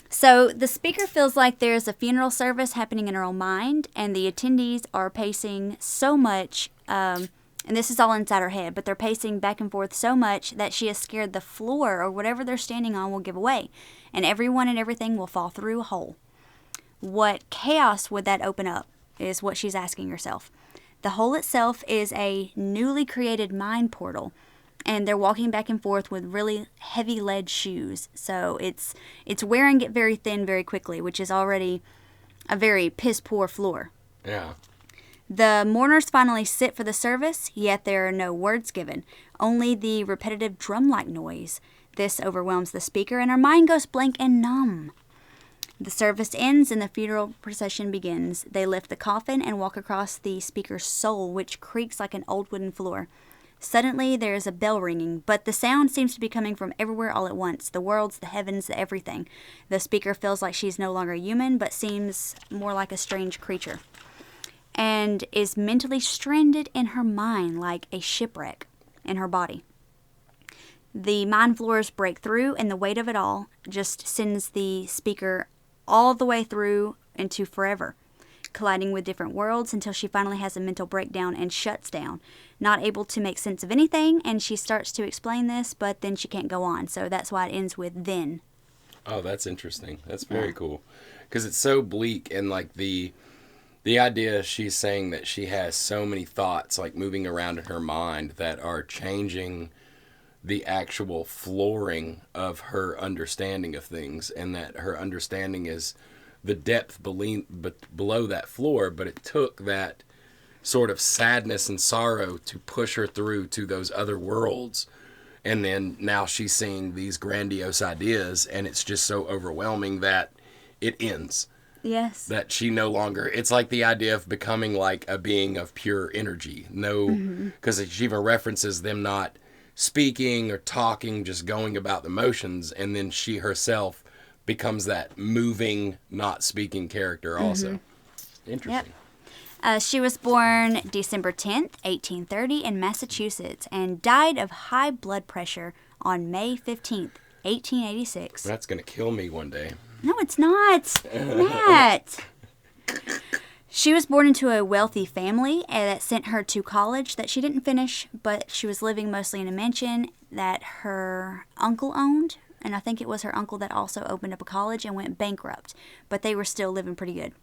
Speaker 5: So the speaker feels like there's a funeral service happening in her own mind, and the attendees are pacing so much, and this is all inside her head, but they're pacing back and forth so much that she is scared the floor or whatever they're standing on will give away, and everyone and everything will fall through a hole. What chaos would that open up is what she's asking herself. The hole itself is a newly created mind portal, and they're walking back and forth with really heavy lead shoes. So it's wearing it very thin very quickly, which is already a very piss-poor floor.
Speaker 1: Yeah.
Speaker 5: The mourners finally sit for the service, yet there are no words given, only the repetitive drum-like noise. This overwhelms the speaker, and her mind goes blank and numb. The service ends and the funeral procession begins. They lift the coffin and walk across the speaker's soul, which creaks like an old wooden floor. Suddenly, there is a bell ringing, but the sound seems to be coming from everywhere all at once. The worlds, the heavens, the everything. The speaker feels like she's no longer human, but seems more like a strange creature, and is mentally stranded in her mind like a shipwreck in her body. The mind floors break through, and the weight of it all just sends the speaker all the way through into forever, colliding with different worlds until she finally has a mental breakdown and shuts down, not able to make sense of anything, and she starts to explain this, but then she can't go on, so that's why it ends with then.
Speaker 1: Oh, that's interesting. That's very cool. Because it's so bleak, and like the idea she's saying that she has so many thoughts like moving around in her mind that are changing the actual flooring of her understanding of things, and that her understanding is the depth below that floor, but it took that sort of sadness and sorrow to push her through to those other worlds. And then now she's seeing these grandiose ideas, and it's just so overwhelming that it ends.
Speaker 5: Yes.
Speaker 1: That she no longer, it's like the idea of becoming like a being of pure energy. No, because she even references them not speaking or talking, just going about the motions, and then she herself becomes that moving, not speaking character also. Interesting.
Speaker 5: Yep. She was born December 10th, 1830 in Massachusetts, and died of high blood pressure on May 15th, 1886.
Speaker 1: That's going to kill me one day.
Speaker 5: No, it's not. Matt. She was born into a wealthy family that sent her to college that she didn't finish, but she was living mostly in a mansion that her uncle owned, and I think it was her uncle that also opened up a college and went bankrupt, but they were still living pretty good.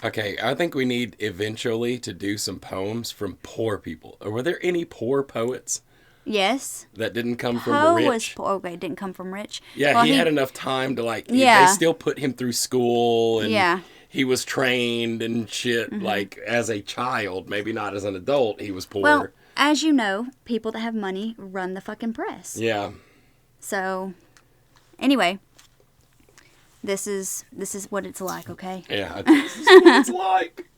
Speaker 1: Okay, I think we need eventually to do some poems from poor people. Were there any poor poets?
Speaker 5: Yes.
Speaker 1: That didn't come from
Speaker 5: Poe
Speaker 1: rich?
Speaker 5: was poor. Okay, didn't come from rich.
Speaker 1: Yeah,
Speaker 5: well,
Speaker 1: he had enough time to
Speaker 5: Yeah.
Speaker 1: they still put him through school, and
Speaker 5: Yeah.
Speaker 1: he was trained and shit, like, as a child, maybe not as an adult, he was poor.
Speaker 5: Well, as you know, people that have money run the fucking press.
Speaker 1: Yeah.
Speaker 5: So, anyway, this is what it's like, okay?
Speaker 1: Yeah, this is what it's like.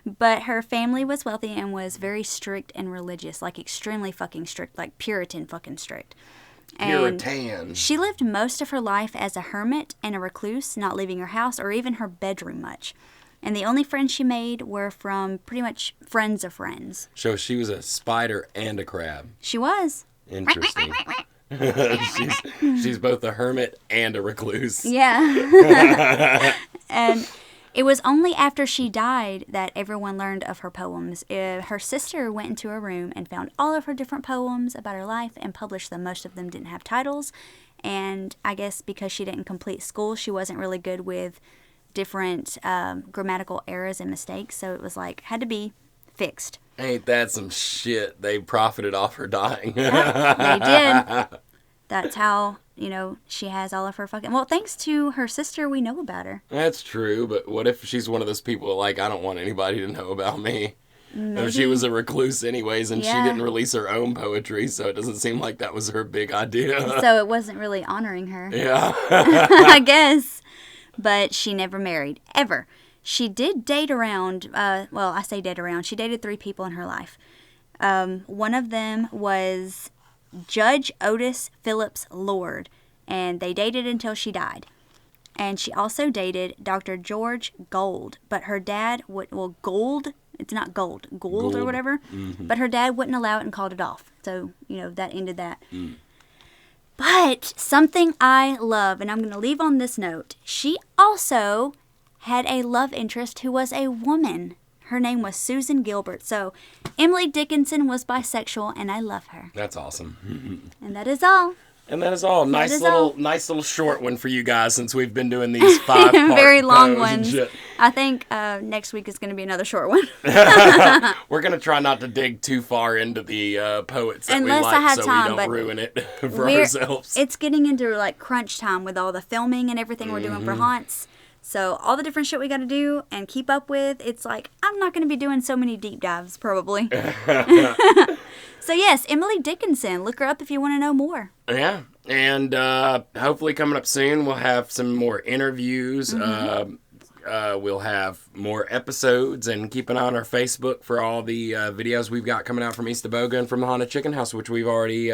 Speaker 5: But her family was wealthy and was very strict and religious, like extremely fucking strict, like Puritan fucking strict. And
Speaker 1: Puritan.
Speaker 5: she lived most of her life as a hermit and a recluse, not leaving her house or even her bedroom much. And the only friends she made were from pretty much friends of friends.
Speaker 1: So she was a spider and a crab.
Speaker 5: She was.
Speaker 1: Interesting. she's both a hermit and a recluse.
Speaker 5: Yeah. And it was only after she died that everyone learned of her poems. Her sister went into her room and found all of her different poems about her life and published them. Most of them didn't have titles. And I guess because she didn't complete school, she wasn't really good with different grammatical errors and mistakes. So it was like, had to be fixed.
Speaker 1: Ain't that some shit? They profited off her dying.
Speaker 5: They did. That's how, she has all of her fucking... Well, thanks to her sister, we know about her.
Speaker 1: That's true, but what if she's one of those people like, I don't want anybody to know about me?
Speaker 5: Maybe.
Speaker 1: If she was a recluse anyways, and
Speaker 5: Yeah.
Speaker 1: she didn't release her own poetry, so it doesn't seem like that was her big idea.
Speaker 5: So it wasn't really honoring her.
Speaker 1: Yeah.
Speaker 5: I guess. But she never married, ever. She did date around, I say date around. She dated 3 people in her life. One of them was Judge Otis Phillips Lord, and they dated until she died. And she also dated Dr. George Gold, but her dad Gold, it's not Gold or whatever, but her dad wouldn't allow it and called it off. So, that ended that. But something I love, and I'm going to leave on this note, she also had a love interest who was a woman. Her name was Susan Gilbert. So Emily Dickinson was bisexual, and I love her.
Speaker 1: That's awesome.
Speaker 5: And that is all.
Speaker 1: And that is all. Nice
Speaker 5: is
Speaker 1: little short one for you guys since we've been doing these 5-part
Speaker 5: Very long
Speaker 1: poems and
Speaker 5: ones.
Speaker 1: shit.
Speaker 5: I think next week is going to be another short one.
Speaker 1: We're going to try not to dig too far into the poets that
Speaker 5: Unless
Speaker 1: we
Speaker 5: I
Speaker 1: like
Speaker 5: have
Speaker 1: so
Speaker 5: time,
Speaker 1: we don't
Speaker 5: but
Speaker 1: ruin it for ourselves.
Speaker 5: It's getting into like crunch time with all the filming and everything we're doing for Haunts. So all the different shit we got to do and keep up with, it's like, I'm not going to be doing so many deep dives, probably. So yes, Emily Dickinson. Look her up if you want to know more.
Speaker 1: Yeah. And hopefully coming up soon, we'll have some more interviews. We'll have more episodes, and keep an eye on our Facebook for all the videos we've got coming out from East Aboga and from the Haunted Chicken House, which we've already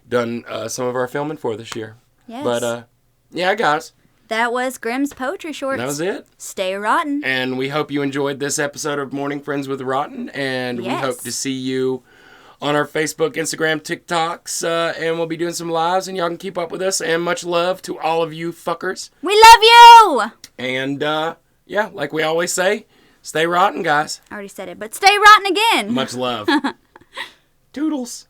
Speaker 1: done some of our filming for this year.
Speaker 5: Yes.
Speaker 1: But yeah, guys.
Speaker 5: That was Grimm's Poetry Shorts.
Speaker 1: That was it.
Speaker 5: Stay rotten.
Speaker 1: And we hope you enjoyed this episode of Morning Friends with Rotten. And
Speaker 5: Yes.
Speaker 1: we hope to see you on our Facebook, Instagram, TikToks. And we'll be doing some lives, and y'all can keep up with us. And much love to all of you fuckers.
Speaker 5: We love you!
Speaker 1: And yeah, like we always say, stay rotten, guys.
Speaker 5: I already said it, but stay rotten again.
Speaker 1: Much love. Toodles.